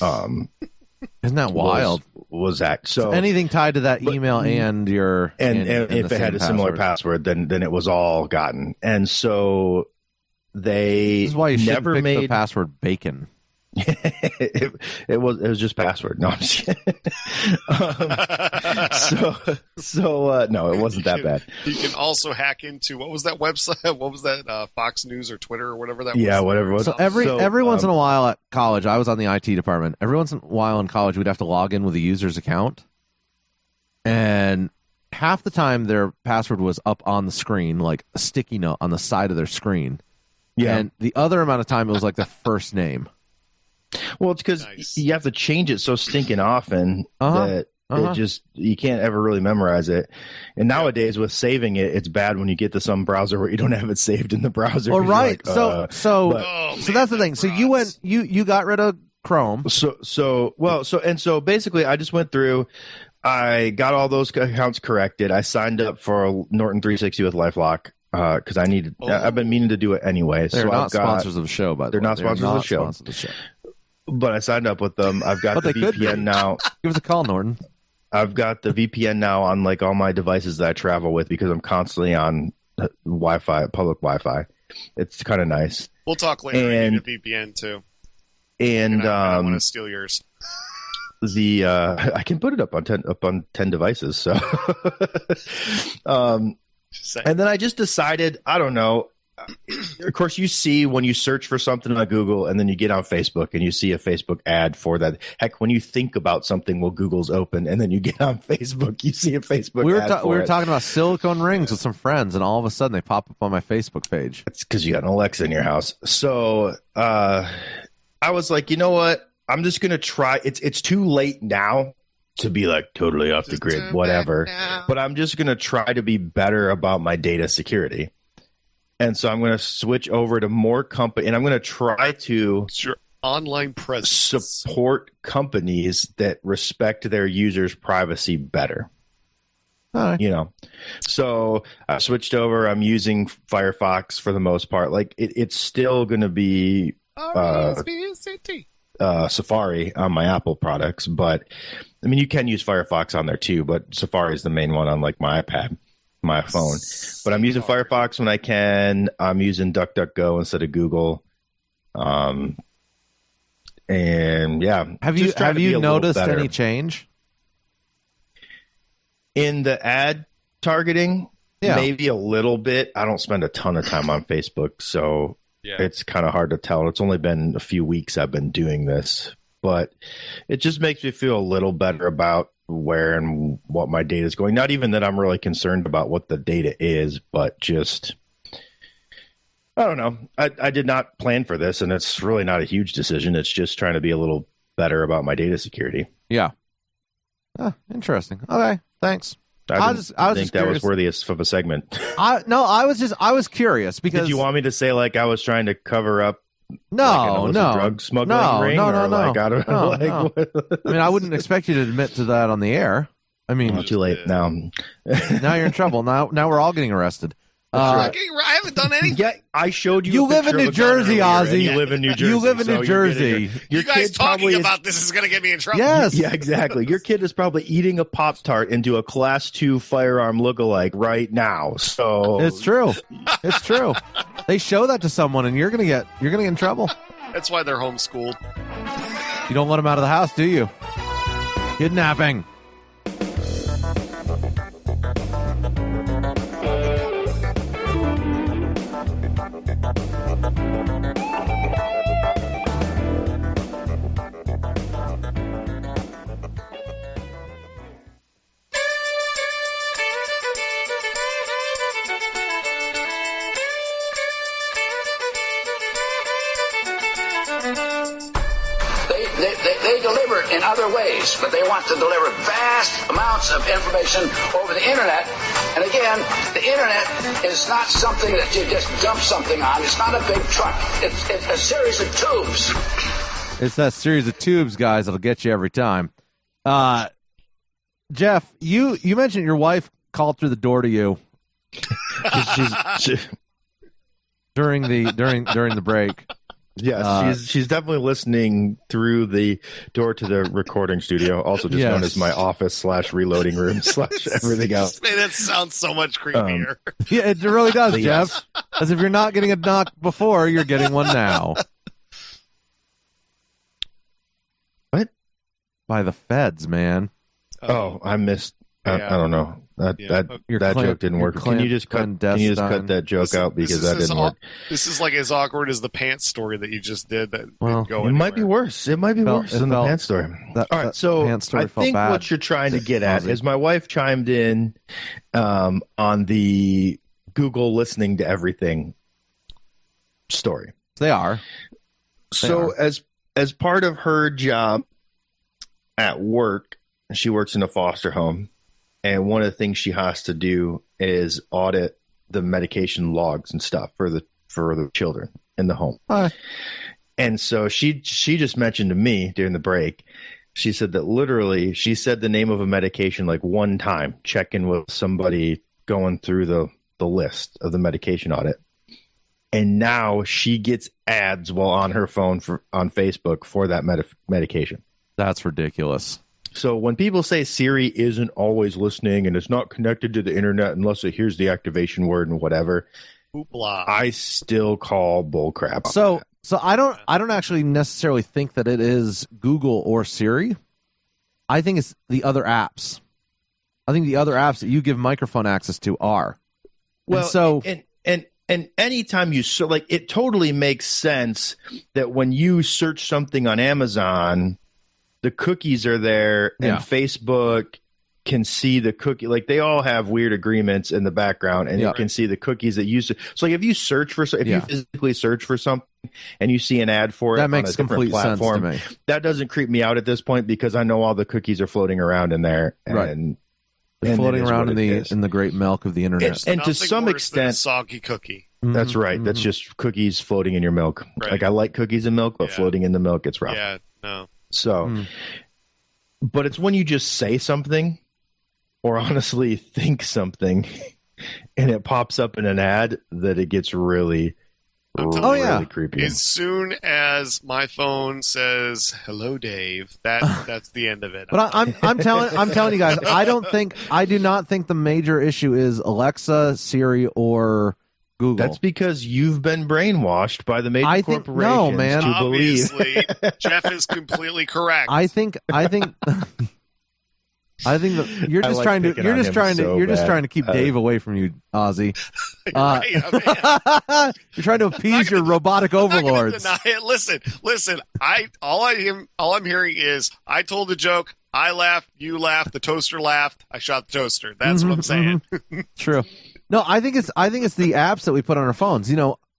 Isn't that wild? Was that so? Anything tied to that email and your and if it had a similar password, then it was all gotten. And so this is why you never pick made the password bacon. it was just password. No, I'm just kidding. No, it wasn't that bad. You can also hack into what was that website? What was that? Fox News or Twitter or whatever that was. Yeah, whatever it was. So every once in a while at college, I was on the IT department. Every once in a while in college, we'd have to log in with a user's account, and half the time their password was up on the screen, like a sticky note on the side of their screen. Yeah, and the other amount of time it was like the first name. Well, it's because you have to change it so stinking often that it just you can't ever really memorize it. And nowadays with saving it, it's bad when you get to some browser where you don't have it saved in the browser. Oh, right. Like, so that's the thing. So you got rid of Chrome. So basically, I just went through. I got all those accounts corrected. I signed up for Norton 360 with LifeLock. Because I needed, I've been meaning to do it anyway. They're not sponsors of the show, by the way. They're not sponsors of the show. But I signed up with them. I've got the VPN now. Give us a call, Norton. I've got the VPN now on like all my devices that I travel with because I'm constantly on Wi-Fi, public Wi-Fi. It's kind of nice. We'll talk later. I need a VPN too. And I want to steal yours. I can put it up on 10 devices. So, and then I just decided, I don't know. Of course, you see when you search for something on Google and then you get on Facebook and you see a Facebook ad for that. Heck, when you think about something, well, Google's open and then you get on Facebook, you see a Facebook ad we were talking about silicone rings with some friends and all of a sudden they pop up on my Facebook page. It's because you got an Alexa in your house. So I was like, you know what? I'm just going to try. It's too late now to be like totally off the grid, whatever. But I'm just going to try to be better about my data security. And so I'm going to switch over to more company, and I'm going to try to online presence support companies that respect their users' privacy better. You know, so I switched over. I'm using Firefox for the most part. Like it's still going to be Safari on my Apple products, but I mean, you can use Firefox on there too, but Safari is the main one on like my iPad. my phone. But I'm using Firefox when I can. I'm using DuckDuckGo instead of Google. And yeah, have you noticed any change in the ad targeting? Yeah. Maybe a little bit. I don't spend a ton of time on Facebook, so it's kind of hard to tell. It's only been a few weeks I've been doing this, but it just makes me feel a little better about where and what my data is going. Not even that I'm really concerned about what the data is, but just, I don't know. I did not plan for this, and it's really not a huge decision. It's just trying to be a little better about my data security. Yeah. Interesting. Okay, thanks. I think that was worthy of a segment. I was curious because. Did you want me to say like I was trying to cover up? No, drug smuggling ring? No. I mean, I wouldn't expect you to admit to that on the air. I mean, too late now. Now you're in trouble. Now we're all getting arrested. I haven't done anything. Yeah, I showed you. You live in New Jersey, Ozzy. You live in New Jersey. You live in New Jersey. You guys talking about this is going to get me in trouble. Yes. Yeah, exactly. Your kid is probably eating a Pop-Tart into a Class 2 firearm lookalike right now. So it's true. It's true. They show that to someone, and you're gonna get in trouble. That's why they're homeschooled. You don't let them out of the house, do you? Kidnapping. They deliver in other ways, but they want to deliver vast amounts of information over the internet. And again, the internet is not something that you just dump something on. It's not a big truck. It's a series of tubes. It's that series of tubes, guys, that'll get you every time. Jeff, you mentioned your wife called through the door to you during the break. Yeah, she's definitely listening through the door to the recording studio, also just known as my office / reloading room / everything else. Man, that sounds so much creepier. Yeah, it really does, Jeff. As if you're not getting a knock before, you're getting one now. What? By the feds, man. Oh, I missed. I don't know. That joke didn't work. Can you just cut that joke out because that didn't work? This is like as awkward as the pants story that you just did. That didn't go it might be worse. It might be worse than the pants story. All right, so I think what you're trying to get at is my wife chimed in on the Google listening to everything story. They are. So as part of her job at work, she works in a foster home. And one of the things she has to do is audit the medication logs and stuff for the children in the home. And so she just mentioned to me during the break, she said that literally she said the name of a medication like one time, checking with somebody going through the list of the medication audit. And now she gets ads while on her phone on Facebook for that medication. That's ridiculous. So when people say Siri isn't always listening and it's not connected to the internet unless it hears the activation word and whatever, I still call bullcrap. So I don't actually necessarily think that it is Google or Siri. I think it's the other apps. I think the other apps that you give microphone access to are. Well, and anytime you like, it totally makes sense that when you search something on Amazon, the cookies are there, and Facebook can see the cookie. Like they all have weird agreements in the background, and you can see the cookies that you. So like if you search for, you physically search for something and you see an ad for it, that makes complete platform, sense to me. That doesn't creep me out at this point because I know all the cookies are floating around in there, and they're floating around in the great milk of the internet. And to some extent, soggy cookie. That's right. Mm-hmm. That's just cookies floating in your milk. Right. Like I like cookies and milk, but floating in the milk, it's rough. Yeah, no. So, but it's when you just say something or honestly think something and it pops up in an ad that it gets really Really creepy. As soon as my phone says "Hello, Dave," that's the end of it. But I'm telling you guys, I do not think the major issue is Alexa, Siri, or Google. That's because you've been brainwashed by the major corporations no, man. to believe. Obviously, Jeff is completely correct. I think that you're just trying to keep Dave away from you, Ozzy. Right, you're trying to appease your robotic overlords. I'm not gonna deny it. Listen. All I'm hearing is I told a joke, I laughed, you laughed, the toaster laughed, I shot the toaster. That's what I'm saying. True. No, I think it's the apps that we put on our phones.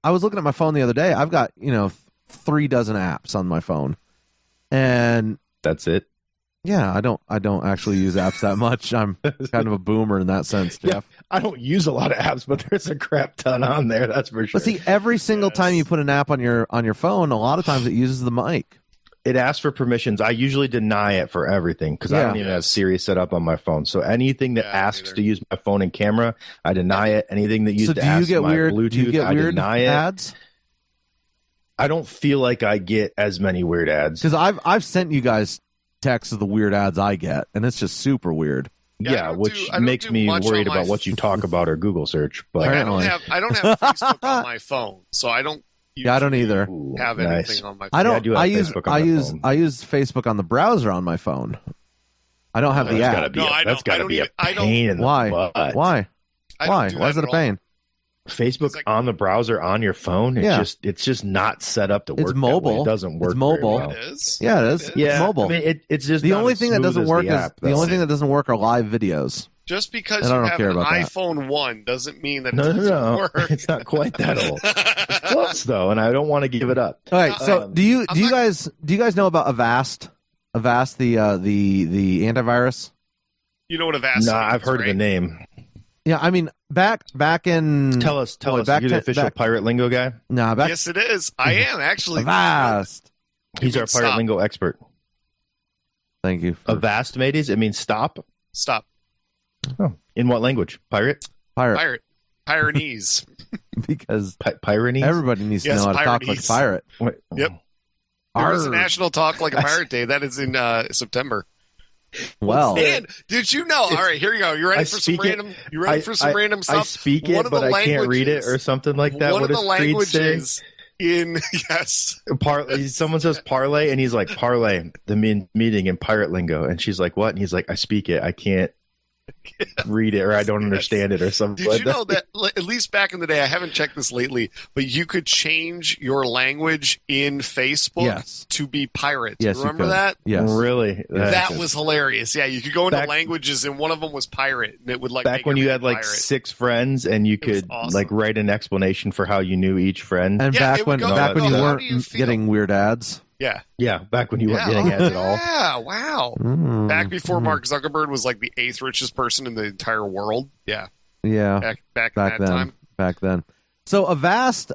I was looking at my phone the other day. I've got 3 dozen apps on my phone, and that's it. Yeah, I don't actually use apps that much. I'm kind of a boomer in that sense, Jeff. Yeah, I don't use a lot of apps, but there's a crap ton on there. That's for sure. But see, every single time you put an app on your phone, a lot of times it uses the mic. It asks for permissions. I usually deny it for everything because I don't even have Siri set up on my phone. So anything that asks to use my phone and camera, I deny it. Anything that uses to ask my Bluetooth, do you get I weird deny ads? It. I don't feel like I get as many weird ads because I've sent you guys texts of the weird ads I get, and it's just super weird. Yeah, which makes me worried about what you talk about or Google search. But I don't have Facebook on my phone, so I don't. Yeah, I don't either. Have anything on my phone. I don't. I use Facebook on the browser on my phone. I don't have the app. That's got to be a pain in the butt. Why? Why is it a pain? Facebook on the browser on your phone, it's just not set up to work. It's mobile. It doesn't work. It's mobile. Well. It is. Yeah, it is. Yeah, it's mobile. I mean, it's just the only thing that doesn't work are live videos. Just because you have an iPhone 1 doesn't mean that it doesn't work. It's not quite that old. It's close though, and I don't want to give it up. All right. So do you guys know about Avast? Avast, the antivirus. You know what Avast is? No, I've heard of the name. Yeah, I mean, back in... Tell us. You're the official pirate lingo guy? No, yes, it is. I am, actually. Avast. He's our pirate lingo expert. Thank you. Avast, mateys? It means stop? Stop. Oh, in what language? Pirate? Pyrenees. Because Pyrenees? Everybody needs to know how to talk like a pirate. Yep. There is a National Talk Like a Pirate Day. That is in September. Well, man, did you know? All right, here you go. You ready for some random? You ready for some random stuff? I speak it, but I can't read it or something like that. One what of the languages in someone says parlay, and he's like parlay. The meeting in pirate lingo, and she's like, "What?" And he's like, "I speak it. I can't read it, or I don't understand it, or something." Did you know that at least back in the day, I haven't checked this lately, but you could change your language in Facebook to be pirate. Yes, remember that? Yes, really. That was hilarious. Yeah, you could go into languages, and one of them was pirate, and it would back when you had like pirate. 6 friends, and you could like write an explanation for how you knew each friend. And back when you weren't getting weird ads. Yeah, back when you weren't getting ads at all. Yeah, wow. Back before Mark Zuckerberg was like the 8th richest person in the entire world. Yeah. Back in that then. time. Back then. So Avast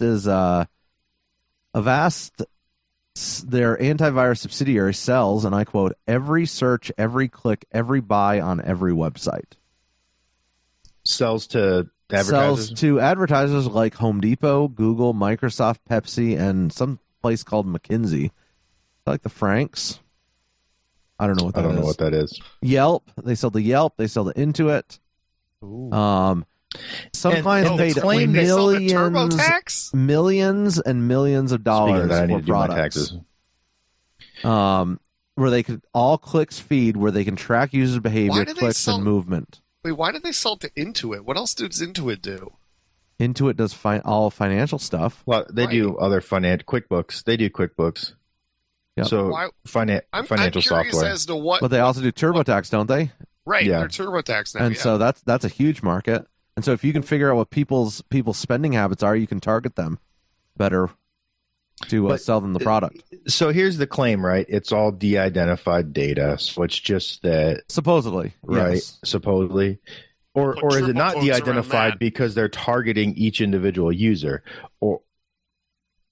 is Avast, their antivirus subsidiary, sells, and I quote, every search, every click, every buy on every website. Sells to advertisers? Sells to advertisers like Home Depot, Google, Microsoft, Pepsi, and some place called McKinsey. Like the Franks. I don't know what that is. I don't know what that is. Yelp. They sell to Yelp. They sell to Intuit. Some clients paid millions and millions of dollars for products. Where they could all clicks feed, where they can track users' behavior, clicks, and movement. Wait, why did they sell to Intuit? What else does Intuit do? Intuit does all financial stuff. Well, they do other QuickBooks. They do QuickBooks. Yep. So financial software. As to what, but they also do TurboTax, don't they? Right, they're TurboTax now. And so that's a huge market. And so if you can figure out what people's spending habits are, you can target them better to sell them the product. So here's the claim, right? It's all de-identified data. So it's just that supposedly, right? Yes. Supposedly. Or is it not de-identified because they're targeting each individual user? Or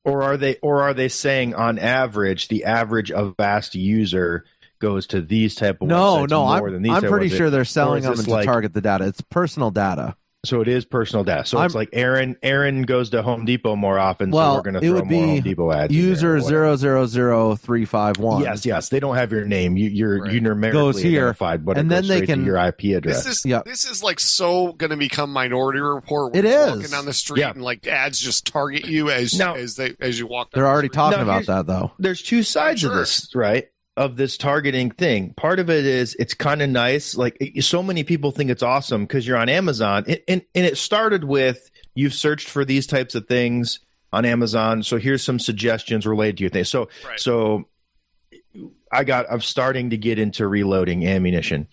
are they saying on average the average Avast user goes to these type of websites more than these? I'm pretty sure they're selling them to target the data. It's personal data. So it is personal data. So it's like Aaron goes to Home Depot more often, so we're going to throw more Home Depot ads. User 000351. Yes. They don't have your name. You're numerically identified, but and then they can to your IP address. This is like so going to become Minority Report. It is walking down the street and like ads just target you as you walk. They're already talking about that though. There's two sides of this, right? Of this targeting thing. Part of it is it's kind of nice. Like so many people think it's awesome because you're on Amazon, and it started with you've searched for these types of things on Amazon. So here's some suggestions related to your thing. So I'm starting to get into reloading ammunition.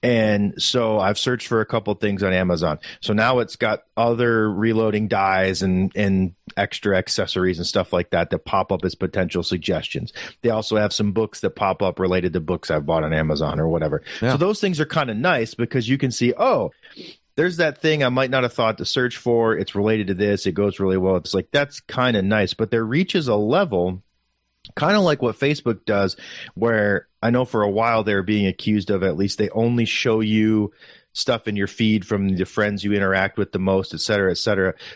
And so I've searched for a couple things on Amazon. So now it's got other reloading dies and extra accessories and stuff like that pop up as potential suggestions. They also have some books that pop up related to books I've bought on Amazon or whatever. Yeah. So those things are kind of nice because you can see, there's that thing I might not have thought to search for. It's related to this. It goes really well. It's like, that's kind of nice. But there reaches a level kind of like what Facebook does, where I know for a while they were being accused of, at least they only show you stuff in your feed from the friends you interact with the most, et cetera,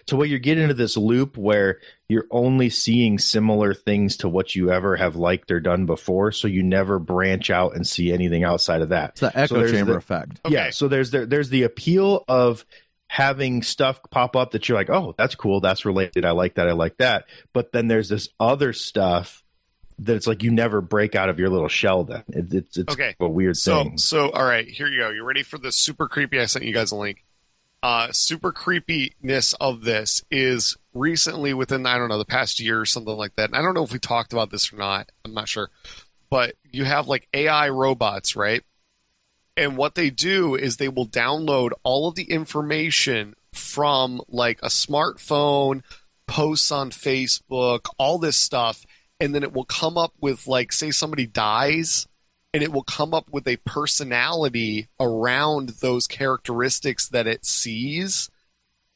to where you get into this loop where you're only seeing similar things to what you ever have liked or done before. So you never branch out and see anything outside of that. It's the echo chamber effect. Okay. Yeah. So there's the appeal of having stuff pop up that you're like, oh, that's cool. That's related. I like that. But then there's this other stuff that it's like you never break out of your little shell then. It's okay. A weird thing. So, all right, here you go. You ready for the super creepy? I sent you guys a link. Super creepiness of this is recently within, I don't know, the past year or something like that. And I don't know if we talked about this or not. I'm not sure. But you have like AI robots, right? And what they do is they will download all of the information from like a smartphone, posts on Facebook, all this stuff. And then it will come up with, like, say somebody dies, and it will come up with a personality around those characteristics that it sees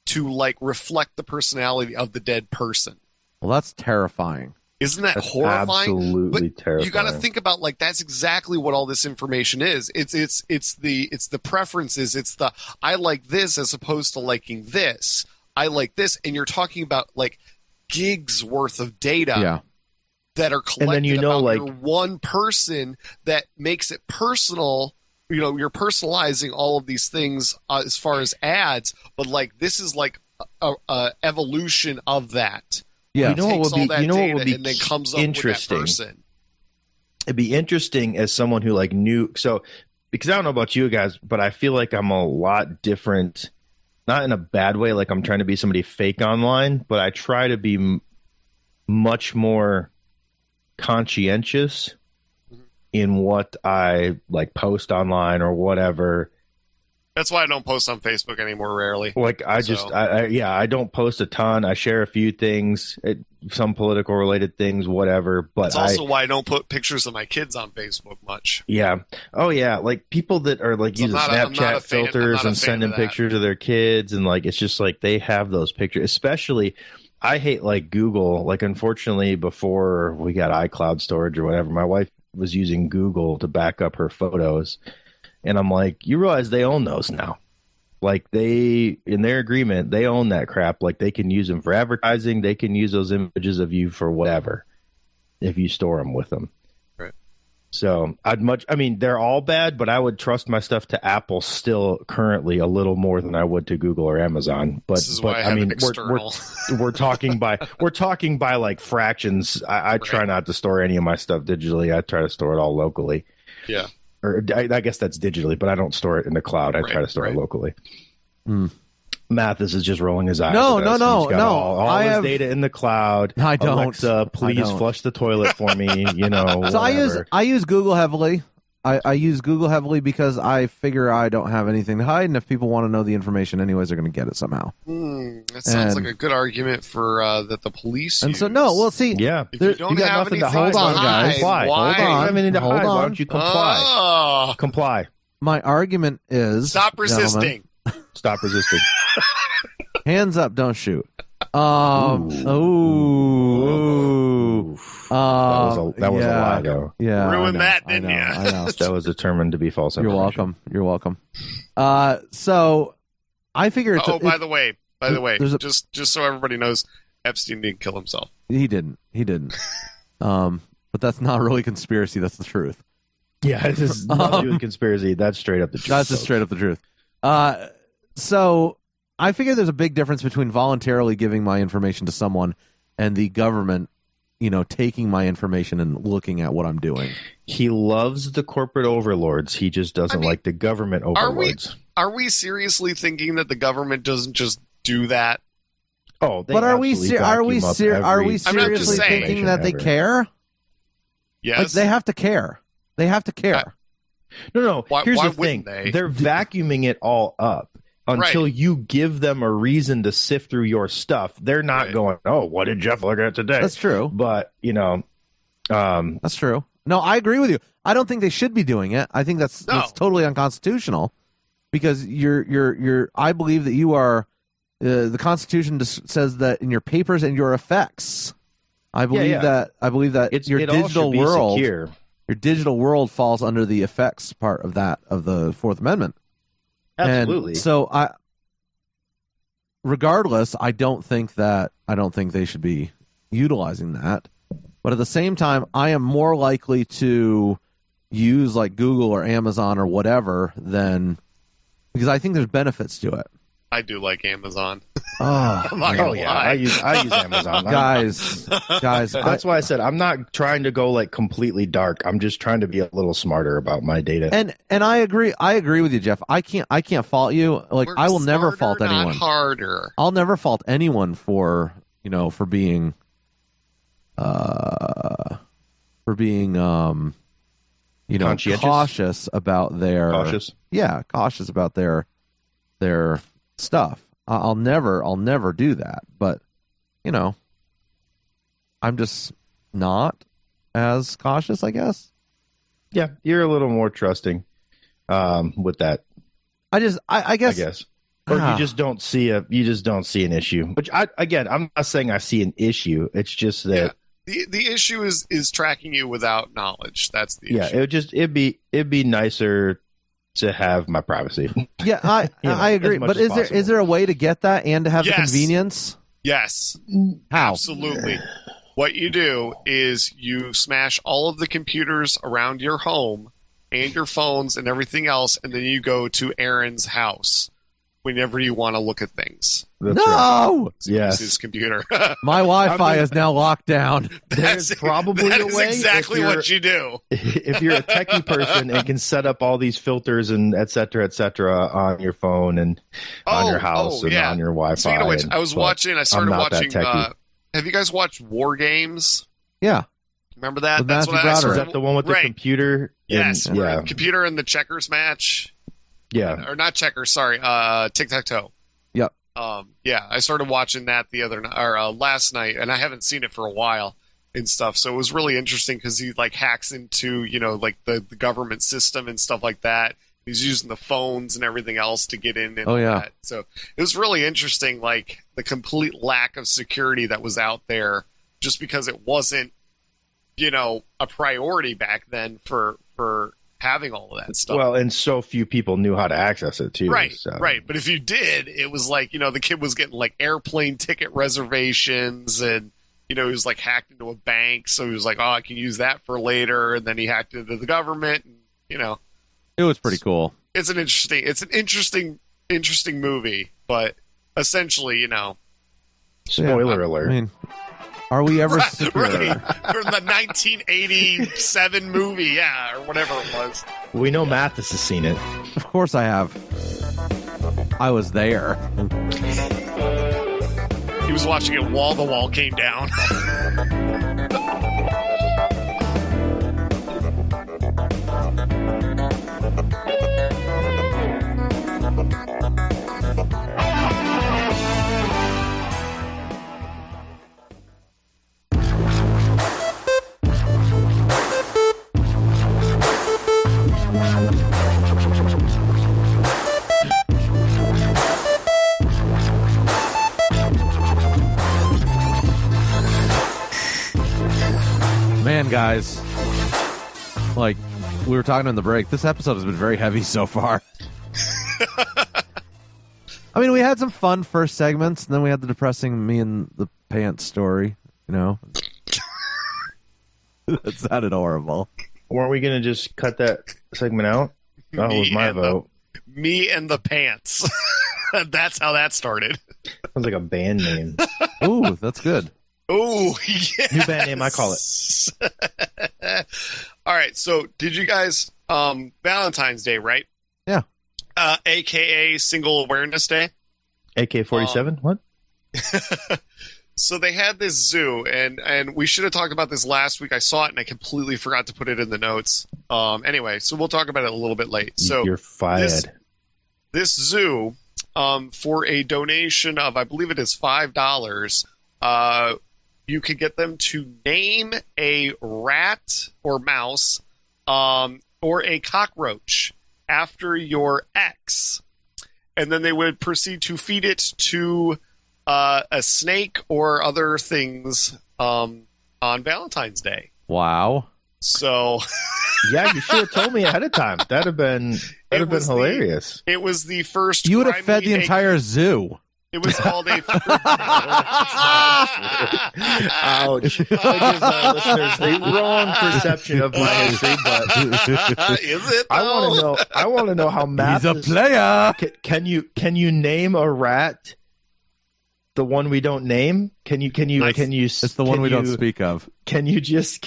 to, like, reflect the personality of the dead person. Well, that's terrifying. Isn't that horrifying? Absolutely terrifying. You got to think about, like, that's exactly what all this information is. It's the preferences. It's the I like this as opposed to liking this. I like this, and you're talking about like gigs worth of data. Yeah. That are collected, and then about your one person that makes it personal. You know, you're personalizing all of these things as far as ads, but like this is like a evolution of that. Yeah, what would be and then comes up interesting. With that person. It'd be interesting as someone who like knew. So, because I don't know about you guys, but I feel like I'm a lot different. Not in a bad way, like I'm trying to be somebody fake online, but I try to be much more conscientious in what I like post online or whatever. That's why I don't post on Facebook anymore. Rarely. Like I don't post a ton. I share a few things, some political related things, whatever. But it's also why I don't put pictures of my kids on Facebook much. Yeah. Oh yeah. Like people that are like using Snapchat filters and sending pictures of their kids, and like it's just like they have those pictures, especially. I hate like Google. Like, unfortunately, before we got iCloud storage or whatever, my wife was using Google to back up her photos. And I'm like, you realize they own those now. Like in their agreement, they own that crap. Like they can use them for advertising. They can use those images of you for whatever if you store them with them. Right. So they're all bad, but I would trust my stuff to Apple still currently a little more than I would to Google or Amazon. But this is why I have an external. We're talking by like fractions. I try not to store any of my stuff digitally. I try to store it all locally. Yeah. Or I guess that's digitally, but I don't store it in the cloud. I try to store it locally. Mathis is just rolling his eyes. No. All his data in the cloud. I don't. Alexa, please flush the toilet for me. So I use Google heavily. I use Google heavily because I figure I don't have anything to hide, and if people want to know the information anyways, they're going to get it somehow. That sounds like a good argument for that the police use. So see, yeah, if you don't have nothing to hold on, guys. Comply. Hold on. Why don't you comply? Oh. Comply. My argument is stop resisting. Stop resisting. Hands up, don't shoot. That was a lie, though. Yeah, ruined that, didn't you? I know. That was determined to be false. You're welcome. So I figure it's... by the way, there's a- just so everybody knows, Epstein didn't kill himself. He didn't. But that's not really conspiracy. That's the truth. Yeah, this is not to do with conspiracy. That's straight up the truth. That's just straight up the truth. So I figure there's a big difference between voluntarily giving my information to someone and the government, taking my information and looking at what I'm doing. He loves the corporate overlords. He just doesn't like the government overlords. Are we seriously thinking that the government doesn't just do that? Oh, but are we seriously thinking that they care? Yes, like, they have to care. They have to care. No. Here's why the thing: they're vacuuming it all up until you give them a reason to sift through your stuff. They're not going, "Oh, what did Jeff look at today?" That's true. But that's true. No, I agree with you. I don't think they should be doing it. I think that's totally unconstitutional because you're. I believe that you are. The Constitution says that in your papers and your effects. I believe that your digital world, your digital world falls under the effects part of the Fourth Amendment. Absolutely. And so regardless, I don't think they should be utilizing that. But at the same time, I am more likely to use like Google or Amazon or whatever because I think there's benefits to it. I do like Amazon. I use Amazon. guys. That's why I said I'm not trying to go like completely dark. I'm just trying to be a little smarter about my data. And I agree. I agree with you, Jeff. I can't fault you. Like I will never fault anyone. Not harder. I'll never fault anyone for being cautious about their cautious about their stuff. I'll never do that. But I'm just not as cautious, I guess. Yeah, you're a little more trusting with that. I guess. Or you just don't see an issue. Which I'm not saying I see an issue. It's just that the issue is tracking you without knowledge. That's the issue. It'd be nicer to have my privacy. Yeah, I agree. But is there a way to get that and to have the convenience? Yes. How? Absolutely. What you do is you smash all of the computers around your home and your phones and everything else, and then you go to Aaron's house whenever you want to look at things. That's no! Right. Yes. His computer. My Wi-Fi is now locked down. There's probably a way. Exactly what you do. If you're a techie person and can set up all these filters and et cetera, on your phone and on your house and on your Wi-Fi. Speaking of which, I started watching. Have you guys watched War Games? Yeah. Remember that? With That's Matthew what I Broderick. Is that the one with the computer? Yes. Computer and the checkers match. Yeah. Or not checkers, sorry. Tic-tac-toe. Yep. I started watching that the other night, or last night, and I haven't seen it for a while and stuff. So it was really interesting because he like hacks into, like the government system and stuff like that. He's using the phones and everything else to get in. And that. So it was really interesting, like the complete lack of security that was out there just because it wasn't, a priority back then for having all of that stuff. Well, and so few people knew how to access it too. Right, so. right. But if you did, it was like, the kid was getting like airplane ticket reservations and, he was like hacked into a bank. So he was like, oh, I can use that for later. And then he hacked into the government and, It was pretty cool. It's an interesting movie, but essentially, Spoiler alert. I mean, are we ever secure? Right. From the 1987 movie, or whatever it was. We know Mathis has seen it. Of course I have. I was there. He was watching it while the wall came down. Man, guys, like we were talking in the break, this episode has been very heavy so far. I mean, we had some fun first segments, and then we had the depressing me and the pants story. You know, that sounded horrible. Weren't we going to just cut that segment out? That was my vote. Me and the pants. That's how that started. Sounds like a band name. Ooh, that's good. Ooh, yes. New band name, I call it. All right, so did you guys, Valentine's Day, right? Yeah. AKA Single Awareness Day? AK-47? What? So they had this zoo, and we should have talked about this last week. I saw it, and I completely forgot to put it in the notes. Anyway, so we'll talk about it a little bit late. So you're fired. This zoo, for a donation of, I believe it is $5, you could get them to name a rat or mouse or a cockroach after your ex. And then they would proceed to feed it to a snake or other things on Valentine's Day. Wow. So... Yeah, you should have told me ahead of time. That'd have been hilarious. It was the first... You would have fed the entire zoo. It was called a... Ouch. Listeners, the wrong perception of my history, but... Is it, though? I want to know how Matt... He's a player! Can you name a rat... The one we don't name? Can you? It's the one we don't speak of. Can you just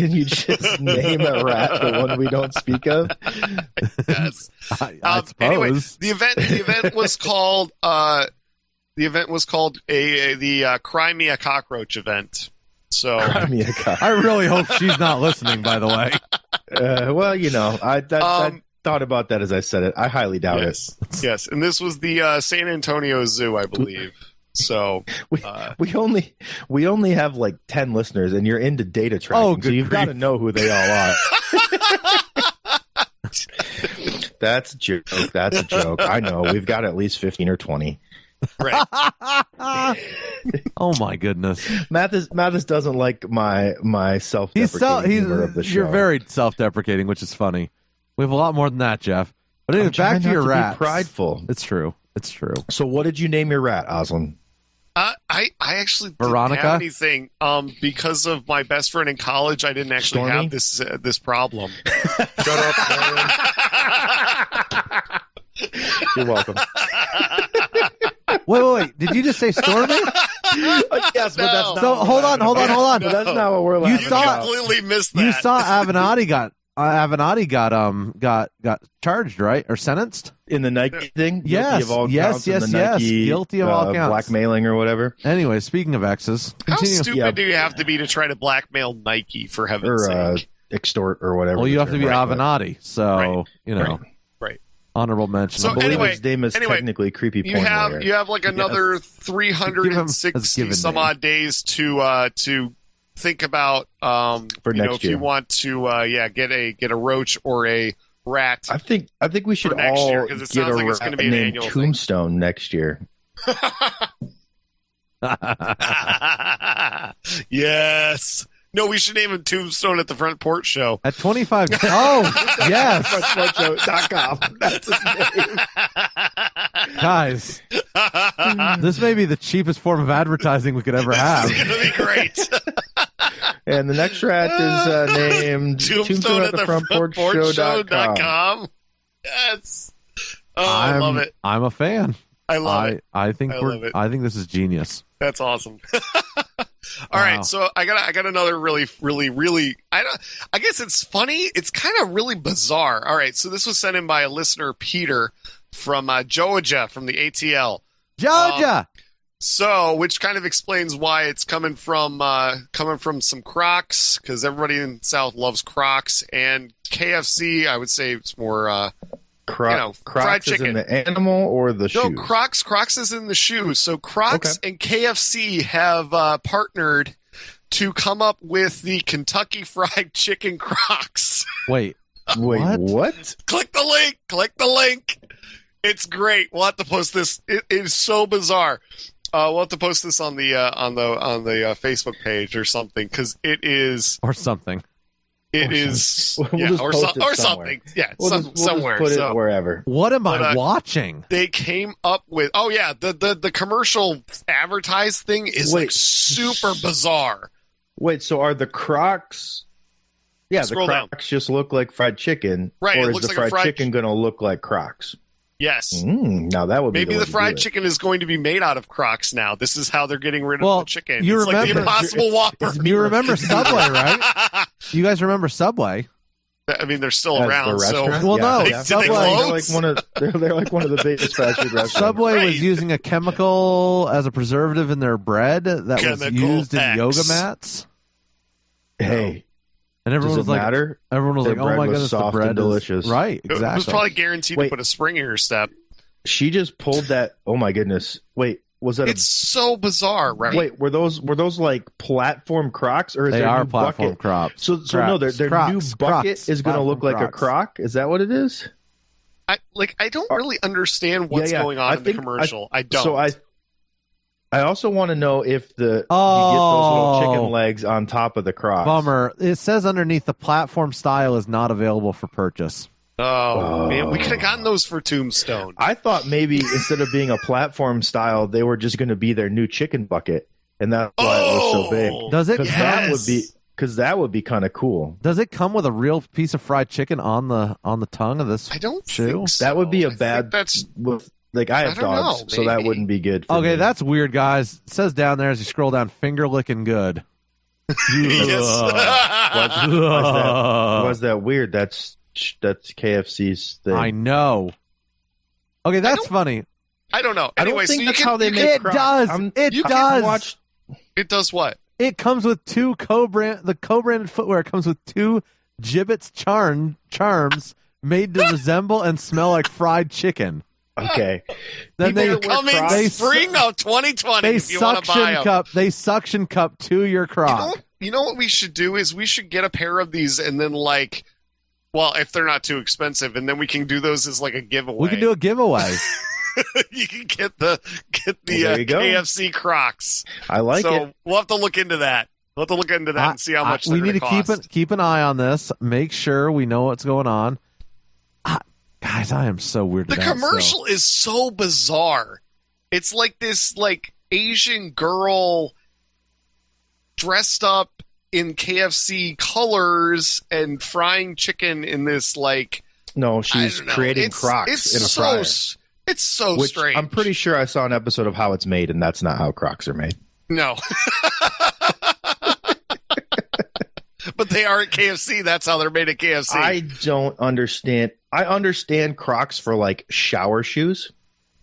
name a rat? The one we don't speak of? Yes. I suppose. Anyway, the event was called the Cry Me a Cockroach event. So Cry Me a Cockroach. I really hope she's not listening. By the way. Well, I thought about that as I said it. I highly doubt it. Yes, and this was the San Antonio Zoo, I believe. So we only have like 10 listeners, and you're into data tracking, so you've got to know who they all are. That's a joke. That's a joke. I know. We've got at least 15 or 20. Right. Oh my goodness. Mathis doesn't like my self-deprecating humor of the show. You're very self-deprecating, which is funny. We have a lot more than that, Jeff. But anyway, back to your rat. Prideful. It's true. So what did you name your rat, Aslan? I actually didn't Veronica? have anything because of my best friend in college. I didn't actually Stormy? have this problem. Shut up, man. You're welcome. Wait. Did you just say Stormy? Yes, but that's not. So hold on. But that's not what we're laughing about. Completely missed that. You saw Avenatti got charged, right, or sentenced In the Nike thing? Yes. Guilty of all counts. Blackmailing or whatever. Anyway, speaking of exes, How continue. stupid do you have to be to try to blackmail Nike, for heaven's sake? Extort or whatever. Well, you have to be Avenatti, so Right. Honorable mention. So I believe anyway, his name is technically creepy porn lawyer. You have like another 360 some odd days to think about for next if you want to get a roach or a rat. I think we should all year, it get a like it's rat be an named annual Tombstone next year. Yes. No, we should name him Tombstone at the Front Porch Show. At 25. Oh, yes. FrontPorchShow.com. That's his name. Guys, this may be the cheapest form of advertising we could ever have. It's going to be great. And the next rat is named Tombstone at the FrontPorchShow.com. Yes. Oh, I love it. I'm a fan. I love it. I think I think this is genius. That's awesome. All right, so I got another really I guess it's funny. It's kind of really bizarre. All right, so this was sent in by a listener, Peter, from Georgia, from the ATL. Georgia. So, which kind of explains why it's coming from some Crocks, because everybody in the South loves Crocks, and KFC. I would say it's more. Crocs fried chicken. Is in the animal or the shoes? No, Crocs is in the shoes. So Crocs and KFC have partnered to come up with the Kentucky Fried Chicken Crocs. Wait, what? Click the link. It's great. We'll have to post this. It is so bizarre. We'll have to post this on the Facebook page or something, because it is or something. It is, we'll or something. Yeah, we'll somewhere. Just put it wherever. What am I watching? They came up with, the commercial advertised thing is like super bizarre. Wait, so are the Crocks? Yeah, the Crocks just look like fried chicken, right? Or is the fried chicken going to look like Crocs? Yes. Now that would be maybe the fried chicken is going to be made out of Crocs now. This is how they're getting rid of the chicken. It's remember, like the Impossible Whopper. You remember Subway, right? You guys remember Subway? I mean, they're still around. So Subway. They're like one of the biggest fast food restaurants. Subway was using a chemical as a preservative in their bread that was used in yoga mats. Hey. And everyone was like, everyone was like, "Oh my goodness, the bread is delicious." Right, exactly. It was probably guaranteed to put a spring in your step. She just pulled that. Oh my goodness! Wait, was that? It's so bizarre, right? Wait, were those like platform Crocs, or is they their are new platform bucket? Crocs? So no, their Crocs, new bucket Crocs, is going to look like Crocs. a Croc. Is that what it is? I don't really understand what's going on in the commercial. I don't. So I also want to know if you get those little chicken legs on top of the Crocs. Bummer. It says underneath the platform style is not available for purchase. Oh, man, we could have gotten those for Tombstone. I thought maybe instead of being a platform style, they were just going to be their new chicken bucket, and that's why it was so big. Does it? Because that would be kind of cool. Does it come with a real piece of fried chicken on the tongue of this? I don't shoe? think so. That would be a bad. I have dogs, so that wouldn't be good. For me. That's weird, guys. It says down there as you scroll down, finger licking good. Why's that weird? That's KFC's thing. I know. Okay, that's funny. I don't know. Anyway, I don't think that's how they make Crocs. It does. It does what? It comes with two co-branded footwear comes with two Gibbets charms made to resemble and smell like fried chicken. Okay. Then they coming spring of 2020. If you want to buy them. They suction cup to your Croc. You know what we should do is we should get a pair of these and then if they're not too expensive, and then we can do those as like a giveaway. We can do a giveaway. You can get the KFC Crocs. I like it. So we'll have to look into that. We'll have to look into that and see how much we need to cost. keep an eye on this. Make sure we know what's going on. Guys, I am so weirded out. The commercial is so bizarre. It's like this Asian girl dressed up in KFC colors and frying chicken in this No, she's creating Crocs in a fryer. It's so strange. I'm pretty sure I saw an episode of how it's made, and that's not how Crocs are made. No. But they are at KFC. That's how they're made at KFC. I don't understand. I understand Crocs for shower shoes,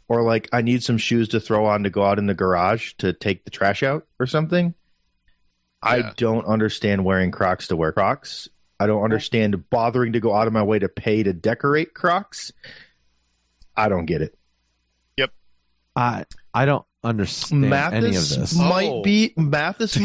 or I need some shoes to throw on to go out in the garage to take the trash out or something. Yeah. I don't understand wearing Crocs to wear Crocs. I don't understand bothering to go out of my way to pay to decorate Crocs. I don't get it. Yep. I don't understand any of this. Mathis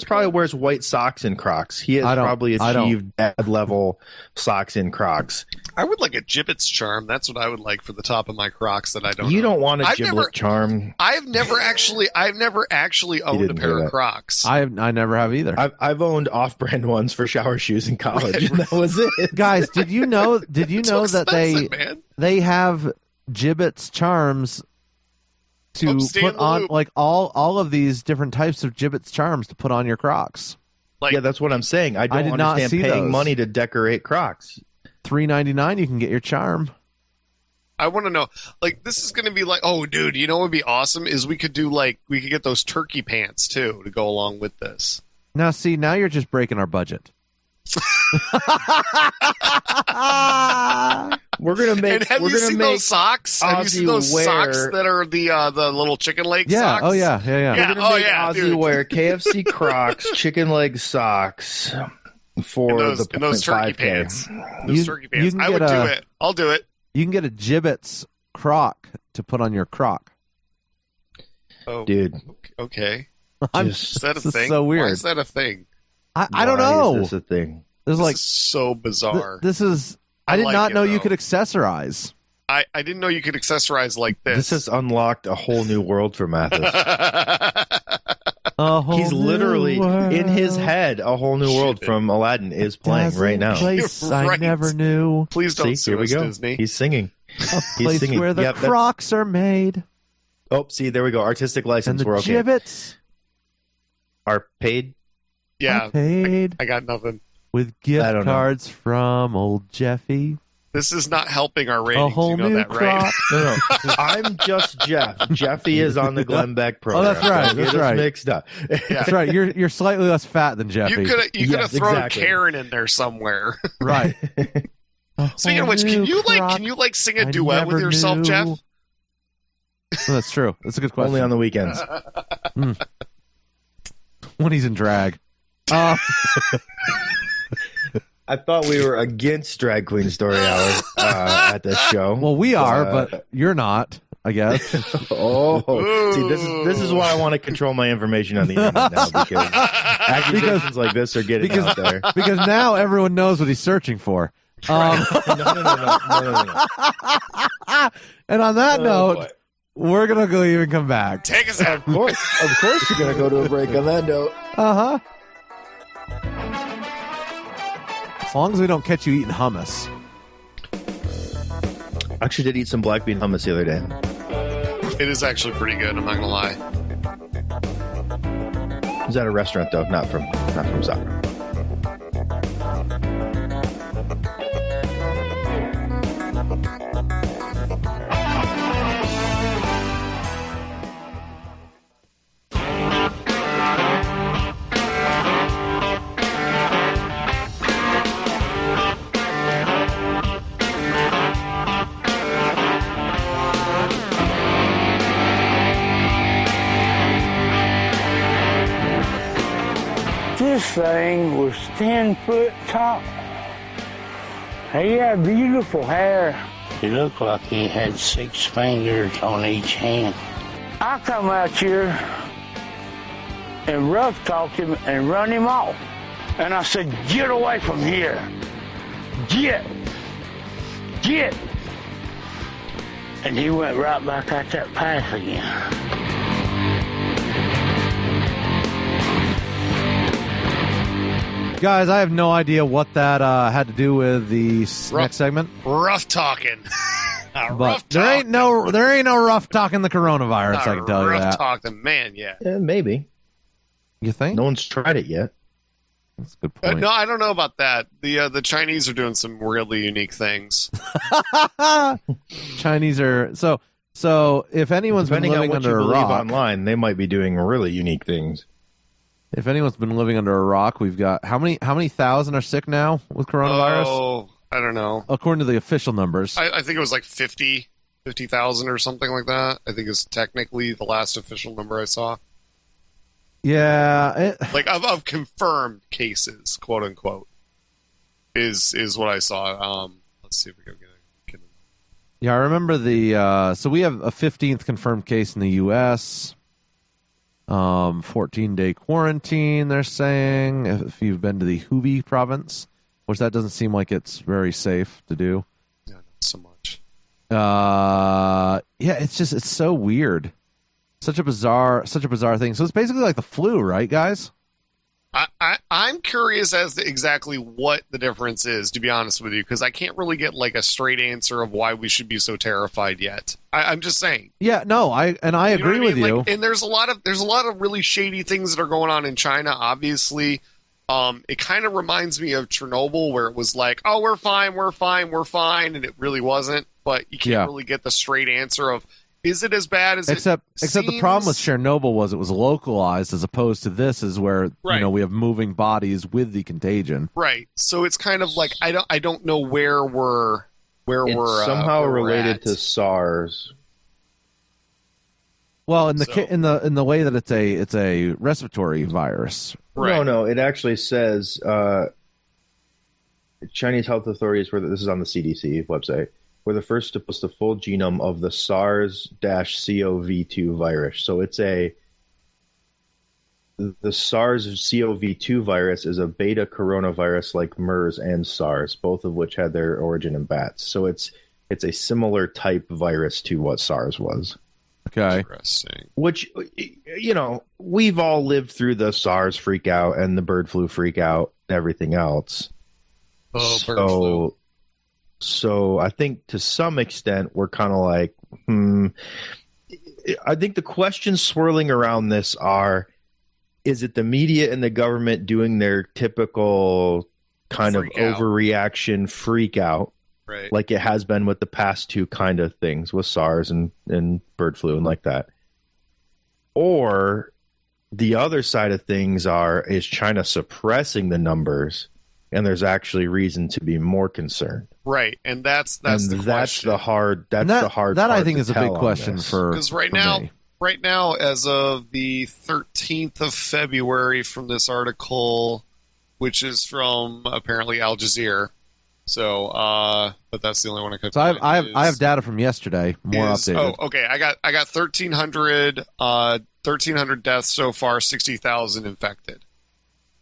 probably wears white socks in Crocs. He has probably achieved dad level socks in Crocs. I would like a Gibbets charm. That's what I would like for the top of my Crocs that I don't. You don't want a Giblet charm. I've never actually owned a pair of Crocs. I never have either. I've owned off-brand ones for shower shoes in college, and that was it. Guys, did you know that they have Gibbets charms to put on all of these different types of Gibbets charms to put on your Crocs? Yeah, that's what I'm saying. I don't understand paying money to decorate Crocs. $3.99 you can get your charm. I want to know, this is going to be oh, dude, you know what would be awesome is we could do we could get those turkey pants too to go along with this. Now you're just breaking our budget. We're gonna make. And have you seen those socks? Have you seen those socks that are the little chicken leg socks? Oh yeah. We're gonna make Ozzy wear KFC Crocs chicken leg socks for those turkey pants. Those turkey pants. I would do it. I'll do it. You can get a Gibbets Croc to put on your Croc. Oh, dude. Okay. Is that a thing? So weird. Why is that a thing? I don't know. Is this a thing? This is so bizarre. This is. I did not know you could accessorize. I didn't know you could accessorize like this. This has unlocked a whole new world for Mathis. He's literally in his head. A Whole New World from Aladdin is playing right now. Place Right. I never knew. Please don't See, here we go. Disney. He's singing. A place where the Crocks are made. Oh, see, there we go. Artistic license. And the We're okay. gibbets are paid. Yeah, are paid I got nothing. with gift cards from old Jeffy. This is not helping our ratings. A whole you know new that, right? No. I'm just Jeff. Jeffy is on the Glenn Beck program. Oh, that's right. Don't get That's us right. mixed up. That's right. You're slightly less fat than Jeffy. You could have Yes, thrown exactly. Karen in there somewhere. Right. Speaking of which, can you sing a duet with yourself, Jeff? Oh, that's true. That's a good question. Only on the weekends. When he's in drag. I thought we were against Drag Queen Story Hour at this show. Well, we are, but you're not, I guess. See, this is why I want to control my information on the internet now, because accusations like this are getting out there. Because now everyone knows what he's searching for. No. And on that note, we're gonna go even come back. Take us out. Of course, you're gonna go to a break on that note. As long as we don't catch you eating hummus. I actually did eat some black bean hummus the other day. It is actually pretty good. I'm not gonna lie. It was at a restaurant though, not from Zara. This thing was 10 foot tall. He had beautiful hair. He looked like he had 6 fingers on each hand. I come out here and rough talked him and run him off. And I said, get away from here. Get. And he went right back out that path again. Guys, I have no idea what that had to do with the next segment. Rough talking. But there ain't no rough talking the coronavirus, I can tell you that. Rough talking, man, yeah. Maybe. You think? No one's tried it yet. That's a good point. No, I don't know about that. The Chinese are doing some really unique things. Chinese are so if anyone's been Depending on living what under you a believe rock, online, they might be doing really unique things. if anyone's been living under a rock, we've got how many thousand are sick now with coronavirus? Oh, I don't know. According to the official numbers. I think it was like 50,000 or something like that. I think is technically the last official number I saw. Yeah, Like of confirmed cases, quote unquote, is what I saw. Let's see if we can get it. yeah. I remember the. So we have a 15th confirmed case in the U.S. 14-day quarantine. They're saying if you've been to the Hubei province, which that doesn't seem like it's very safe to do. Yeah, not so much. Yeah, it's so weird. Such a bizarre thing. So it's basically like the flu, right, guys? I'm curious as to exactly what the difference is, to be honest with you, because I can't really get like a straight answer of why we should be so terrified yet. I'm just saying. Yeah, no, I agree with you. Like, and there's a lot of really shady things that are going on in China. Obviously, it kind of reminds me of Chernobyl, where it was like, oh, we're fine, and it really wasn't. But you can't really get the straight answer of, is it as bad as except the problem with Chernobyl was it was localized, as opposed to this is where we have moving bodies with the contagion. Right. So it's kind of like I don't know where we're somehow related at. to SARS. Well, in the way that it's a respiratory virus. Right. No, it actually says Chinese health authorities this is on the CDC website, were the first to post the full genome of the SARS-CoV-2 virus. So the SARS-CoV-2 virus is a beta coronavirus like MERS and SARS, both of which had their origin in bats. So it's a similar type virus to what SARS was. Okay. Interesting. Which, we've all lived through the SARS freak out and the bird flu freak out, everything else. Oh, bird flu. So I think to some extent we're kind of like, I think the questions swirling around this are, is it the media and the government doing their typical kind of overreaction freak out, right, like it has been with the past two kind of things with SARS and bird flu and like that? Or the other side of things is China suppressing the numbers and there's actually reason to be more concerned? Right, and that's the hard. That I think is a big question because right now, as of the 13th of February, from this article, which is from apparently Al Jazeera. So, but that's the only one I could. So I have data from yesterday, more updated. Oh, okay. I got 1,300 deaths so far, 60,000 infected.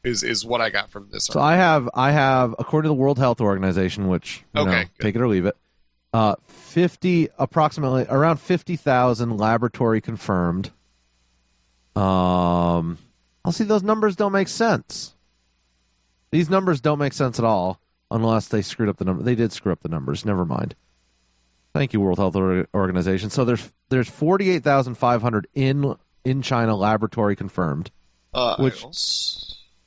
Is what I got from this. So I have, according to the World Health Organization, which take it or leave it, approximately around 50,000 laboratory confirmed. I'll see, those numbers don't make sense. These numbers don't make sense at all unless they screwed up the number. They did screw up the numbers. Never mind. Thank you, World Health Organization. So there's 48,500 in China laboratory confirmed,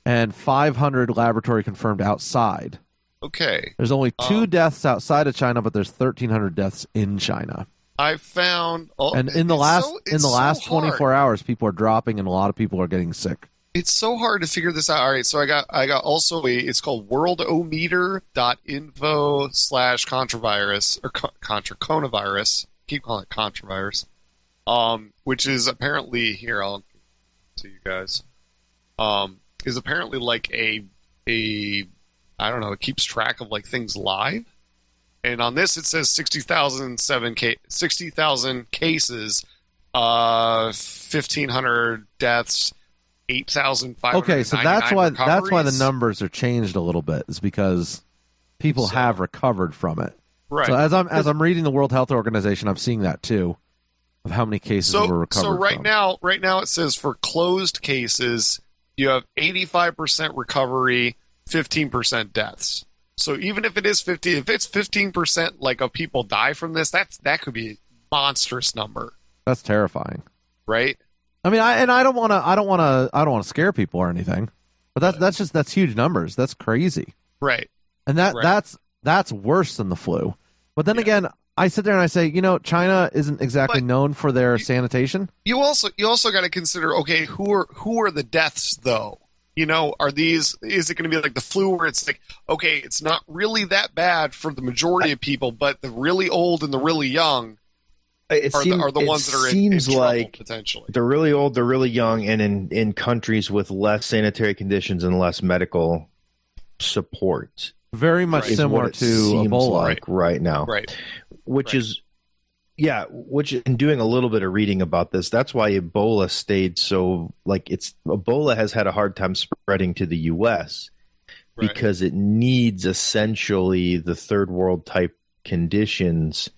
and 500 laboratory confirmed outside. Okay. There's only 2 deaths outside of China, but there's 1,300 deaths in China. I found, and in the last 24 hours, people are dropping, and a lot of people are getting sick. It's so hard to figure this out. All right, so I got also it's called worldometer.info/contravirus or coronavirus. Keep calling it contravirus. Which is apparently, here, I'll give it to you guys. Is apparently like a I don't know, it keeps track of like things live. And on this it says 60,000 cases, 1,500 deaths, 8,500. Okay, so that's why the numbers are changed a little bit, is because people have recovered from it. Right. So as I'm reading the World Health Organization, I'm seeing that too, of how many cases were recovered. So right now it says for closed cases you have 85% recovery, 15% deaths. So even if it is 50, if it's 15% like of people die from this, that could be a monstrous number. That's terrifying, right? I mean, I don't want to scare people or anything, but that's huge numbers. That's crazy, right? And that's worse than the flu. But then again, I sit there and I say, China isn't exactly known for their sanitation. You also got to consider, okay, who are the deaths though? Is it going to be like the flu where it's like, okay, it's not really that bad for the majority of people, but the really old and the really young are the ones that are in trouble, like potentially. The really old, the really young, and in countries with less sanitary conditions and less medical support. Very much similar to Ebola right now. Right. Which in doing a little bit of reading about this, that's why Ebola stayed so, Ebola has had a hard time spreading to the U.S. because it needs essentially the third world type conditions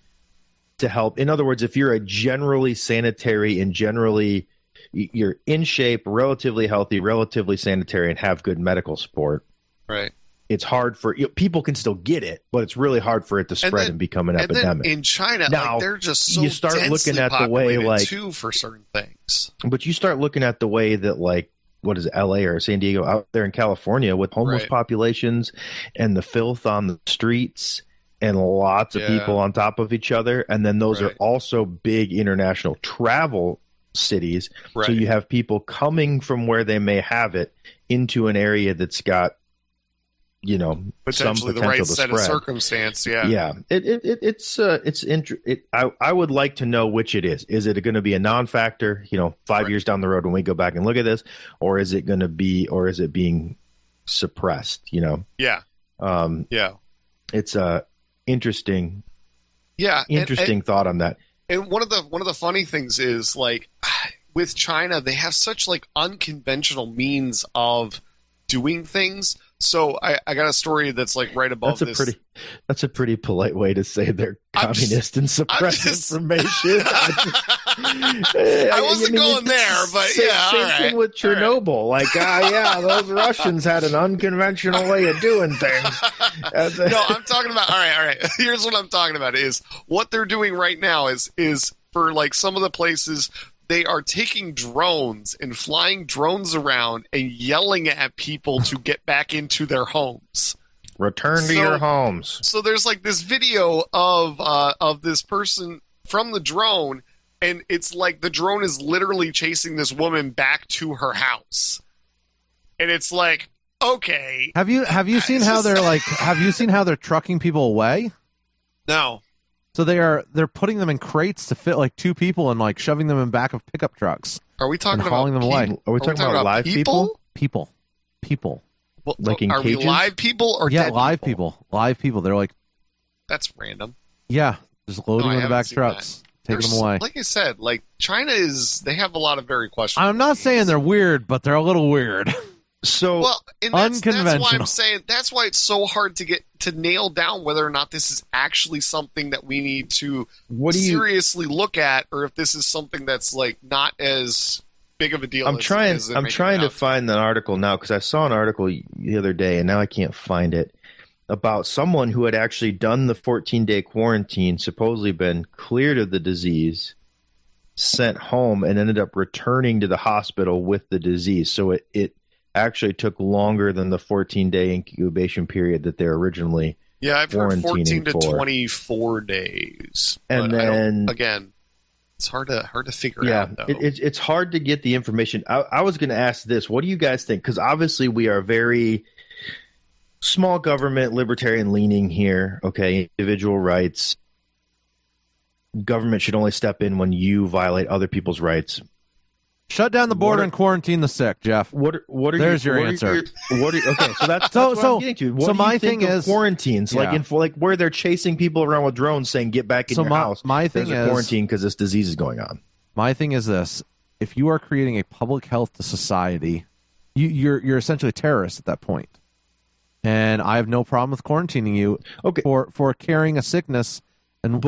to help. In other words, if you're a generally sanitary and generally you're in shape, relatively healthy, relatively sanitary, and have good medical support, right? It's hard for people can still get it, but it's really hard for it to spread and become an epidemic. In China, now, they're just so you start looking at the way too for certain things. But you start looking at the way that what is it, LA or San Diego out there in California with homeless populations and the filth on the streets and lots of people on top of each other, and then those are also big international travel cities. So you have people coming from where they may have it into an area that's got potentially the right set of circumstance. I would like to know which it is. Is it going to be a non-factor 5 years down the road when we go back and look at this, or is it being suppressed? It's a interesting thought on that. And one of the funny things is, with China, they have such unconventional means of doing things. So I got a story that's like right above this. That's a pretty polite way to say they're communist and suppress information. I wasn't going there, but yeah, all right. Same thing with Chernobyl. Right. Like, those Russians had an unconventional way of doing things. No, I'm talking about. All right. Here's what I'm talking about: is what they're doing right now is for like some of the places. They are taking drones and flying drones around and yelling at people to get back into their homes. Return to your homes. So there's like this video of this person from the drone, and it's like the drone is literally chasing this woman back to her house. And it's like, okay. Have you seen how they're like? Have you seen how they're trucking people away? No. So they're putting them in crates to fit like 2 people and like shoving them in back of pickup trucks. Are we talking about hauling them away? Are we talking about live people? People. Well, like in are cages? We live people or dead live people? Live people. They're like, that's random. Yeah, just loading them in the back trucks, taking them away. Like I said, like China they have a lot of very questionable. I'm not saying they're weird, but they're a little weird. So unconventional. That's why I'm saying that's why it's so hard to nail down whether or not this is actually something that we need to seriously look at, or if this is something that's like not as big of a deal. I'm trying to find that article now because I saw an article the other day and now I can't find it about someone who had actually done the 14-day quarantine, supposedly been cleared of the disease, sent home, and ended up returning to the hospital with the disease. So it actually took longer than the 14-day incubation period that they're originally I've heard 14 to 24 days. And then again, it's hard to figure out. Though. It's hard to get the information. I was going to ask this: what do you guys think? Because obviously we are very small government, libertarian leaning here. Okay, individual rights. Government should only step in when you violate other people's rights. Shut down the border and quarantine the sick, Jeff. There's your answer. Okay, so that's what I'm getting to. What do my you think thing of is quarantines, like where they're chasing people around with drones, saying get back in your house. My thing is quarantine because this disease is going on. My thing is this: if you are creating a public health to society, you're essentially a terrorist at that point. And I have no problem with quarantining you for carrying a sickness and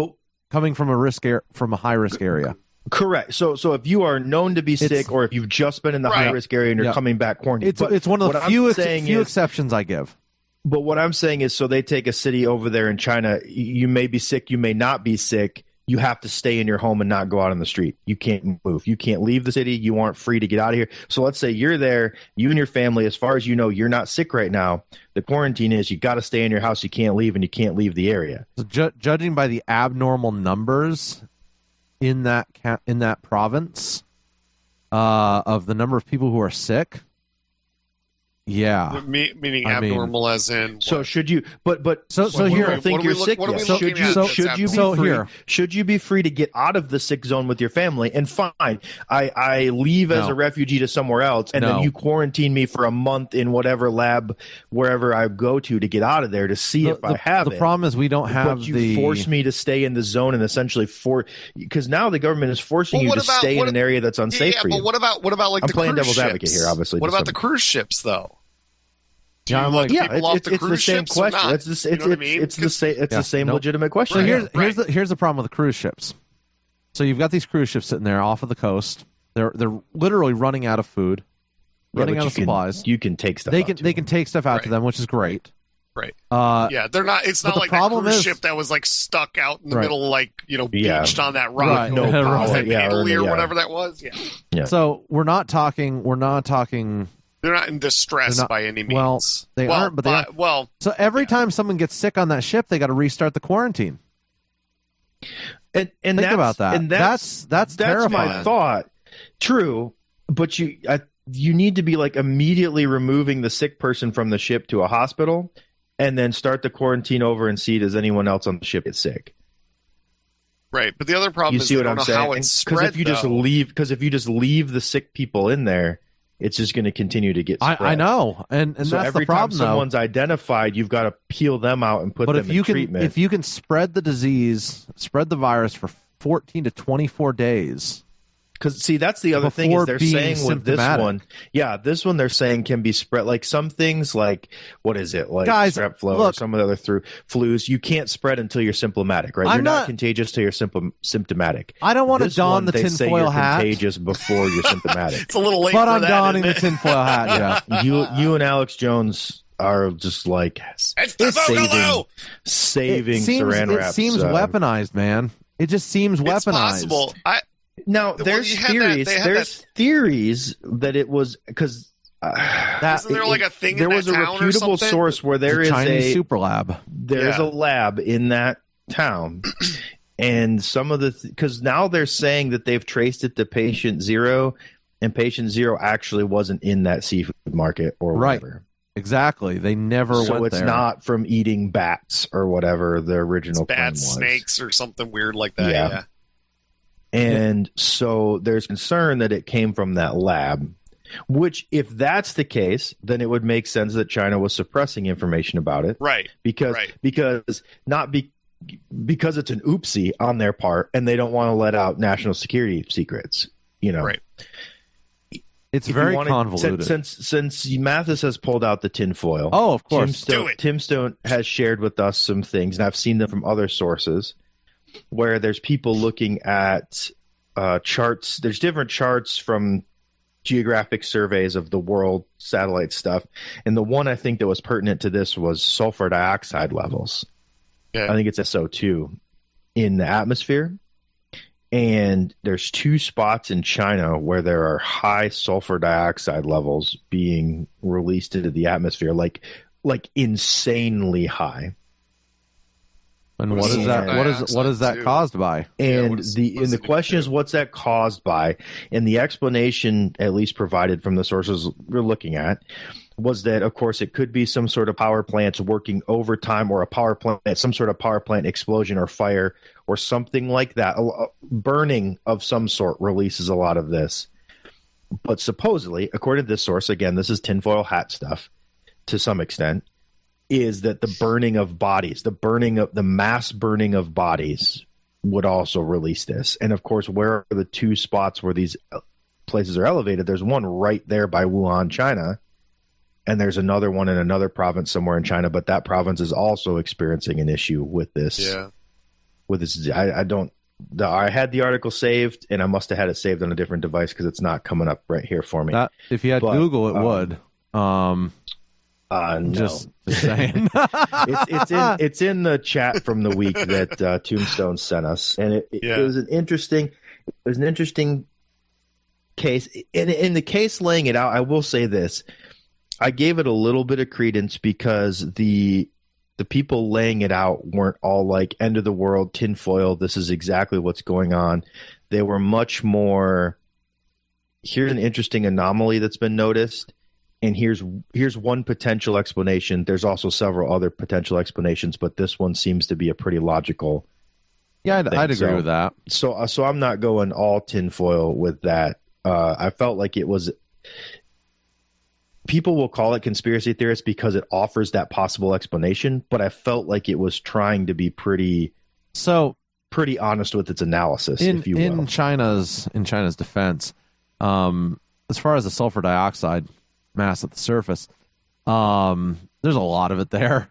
coming from a high risk area. Correct. So if you are known to be sick, or if you've just been in the high risk area and you're coming back quarantined, it's one of the few exceptions I give. But what I'm saying is, so they take a city over there in China. You may be sick, you may not be sick. You have to stay in your home and not go out on the street. You can't move. You can't leave the city. You aren't free to get out of here. So let's say you're there, you and your family, as far as you know, you're not sick right now. The quarantine is you got to stay in your house. You can't leave, and you can't leave the area. So judging by the abnormal numbers in that province of the number of people who are sick, meaning abnormal as in what? So should you but here think you're sick should you be free to get out of the sick zone with your family and fine I leave as a refugee to somewhere else and then you quarantine me for a month in whatever lab wherever I go to get out of there to see if I have it. The problem is we don't have but you force me to stay in the zone and essentially because now the government is forcing you to stay in an area that's unsafe for you. But what about like I'm the playing cruise devil's ships? advocate here, obviously. What about the cruise ships though? It's the same question. It's the same legitimate question. So here's the problem with the cruise ships. So you've got these cruise ships sitting there off of the coast. They're literally running out of food, running out of supplies. You can take stuff. They can take stuff out to them, which is great. Right. They're not. It's not like a cruise ship that was like stuck out in the middle, beached on that rock. Right. No power, Italy or yeah. whatever that was. Yeah. So we're not talking. They're not in distress by any means. Well, they aren't, but they are. Well, so every time someone gets sick on that ship, they got to restart the quarantine. And think about that. And that's terrifying. My thought. True, but you need to be like immediately removing the sick person from the ship to a hospital, and then start the quarantine over and see does anyone else on the ship get sick. Right, but the other problem is what I'm saying? How it's spread. Because if you just leave the sick people in there, it's just going to continue to get spread. I know, and so that's every the problem. Time someone's identified, you've got to peel them out and put them in treatment. If you can spread the disease, spread the virus for 14 to 24 days, Because see, that's the other thing is they're saying with this one, this one they're saying can be spread. Like some things, like what is it, like strep flow or some of the other flus, you can't spread until you're symptomatic, right? You're not contagious till you're symptomatic. I don't want to don the tinfoil hat. Contagious before you're symptomatic. It's a little late, but for I'm that, donning the tinfoil hat. Yeah, you and Alex Jones are just like saving Saran wraps. It seems weaponized, man. It just seems weaponized. It's possible. Now, there's theories that it was because isn't there like a thing there in was that a town or reputable something? source where there is Chinese super lab. There's a lab in that town, and some of the because now they're saying that they've traced it to patient 0, and patient 0 actually wasn't in that seafood market or whatever. Exactly. They never went there. So it's not from eating bats or whatever the original claim was. Bats, snakes, or something weird like that. Yeah. And so there's concern that it came from that lab, which if that's the case, then it would make sense that China was suppressing information about it. Right. Because it's an oopsie on their part and they don't want to let out national security secrets, Right. It's very convoluted. Since Mathis has pulled out the tinfoil. Oh, of course. Tim Stone has shared with us some things, and I've seen them from other sources, where there's people looking at charts. There's different charts from geographic surveys of the world, satellite stuff. And the one I think that was pertinent to this was sulfur dioxide levels. Yeah. I think it's SO2 in the atmosphere. And there's 2 spots in China where there are high sulfur dioxide levels being released into the atmosphere, like insanely high. And what is that? What is that caused by? And the question is, what's that caused by? And the explanation, at least provided from the sources we're looking at, was that, of course, it could be some sort of power plants working overtime, or a power plant, some sort of power plant explosion or fire or something like that. Burning of some sort releases a lot of this. But supposedly, according to this source, again, this is tinfoil hat stuff to some extent, is that the burning of bodies, the mass burning of bodies would also release this. And of course, where are the 2 spots where these places are elevated? There's one right there by Wuhan, China, and there's another one in another province somewhere in China, but that province is also experiencing an issue with this. Yeah. With this, I had the article saved, and I must have had it saved on a different device because it's not coming up right here for me. If you had Google, it would. No. Just saying. it's in the chat from the week that Tombstone sent us, and it was an interesting case. In the case laying it out, I will say this: I gave it a little bit of credence because the people laying it out weren't all like end of the world tinfoil. This is exactly what's going on. They were much more. Here's an interesting anomaly that's been noticed. And here's one potential explanation. There's also several other potential explanations, but this one seems to be a pretty logical. Yeah, I'd agree with that. So I'm not going all tinfoil with that. I felt like it was. People will call it conspiracy theorist because it offers that possible explanation, but I felt like it was trying to be pretty honest with its analysis, if you will. In China's defense, as far as the sulfur dioxide mass at the surface, there's a lot of it there.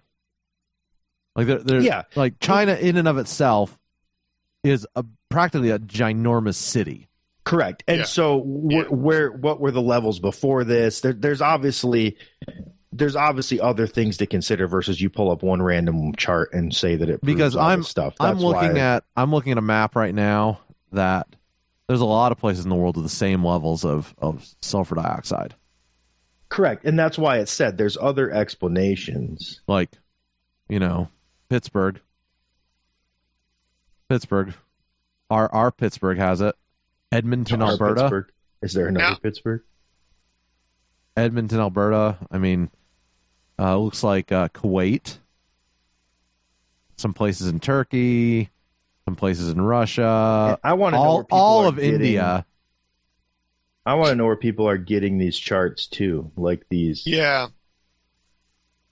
Like China in and of itself is practically a ginormous city. Correct. And so what were the levels before this? There's obviously other things to consider versus you pull up one random chart and say that it proves because all this stuff. I'm looking at a map right now that there's a lot of places in the world with the same levels of sulfur dioxide. Correct. And that's why it said there's other explanations. Like, Pittsburgh. Our Pittsburgh has it. Edmonton, Alberta. Pittsburgh. Is there another Pittsburgh? Edmonton, Alberta. I mean, looks like Kuwait. Some places in Turkey. Some places in Russia. I want to know all of India. I want to know where people are getting these charts too, like these. Yeah.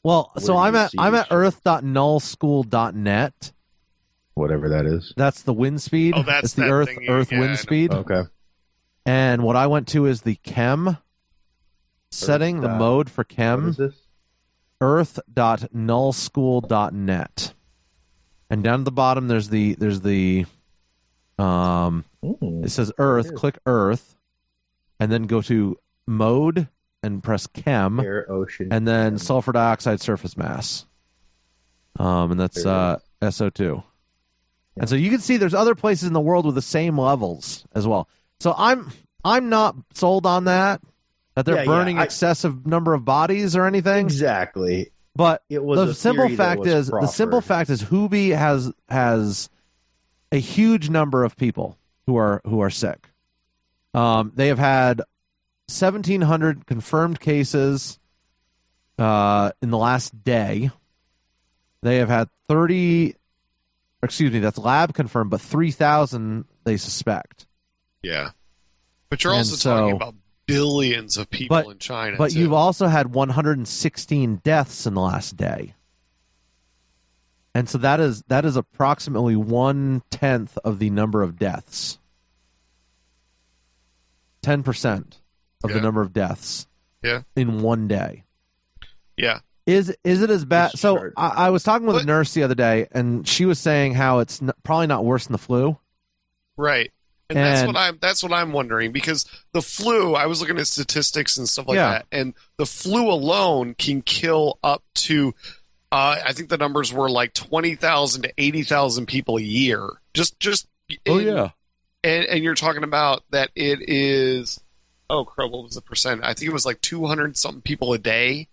Well, so I'm at earth.nullschool.net. Whatever that is. That's the wind speed. Oh, that's the Earth wind speed. Okay. And what I went to is the chem setting, the mode for chem. What is this? Earth.nullschool.net. And down at the bottom there's the it says Earth, click Earth, and then go to mode and press chem, Air, ocean, and then sulfur dioxide surface mass. And that's SO2. Yeah. And so you can see there's other places in the world with the same levels as well. So I'm not sold on that they're burning excessive number of bodies or anything. Exactly. But it was the simple fact is Hubei has a huge number of people who are sick. They have had 1,700 confirmed cases in the last day. They have had that's lab confirmed, but 3,000 they suspect. Yeah. But you're also talking about billions of people in China. But you've also had 116 deaths in the last day. And so that is approximately 1/10 of the number of deaths. 10% of the number of deaths. Yeah. In one day. Yeah. Is it as bad? So I was talking with a nurse the other day, and she was saying how it's probably not worse than the flu. Right. And that's what I'm wondering, because the flu, I was looking at statistics and stuff like that, and the flu alone can kill up to I think the numbers were like 20,000 to 80,000 people a year. And you're talking about that it is what was the percent? I think it was like 200 something people a day.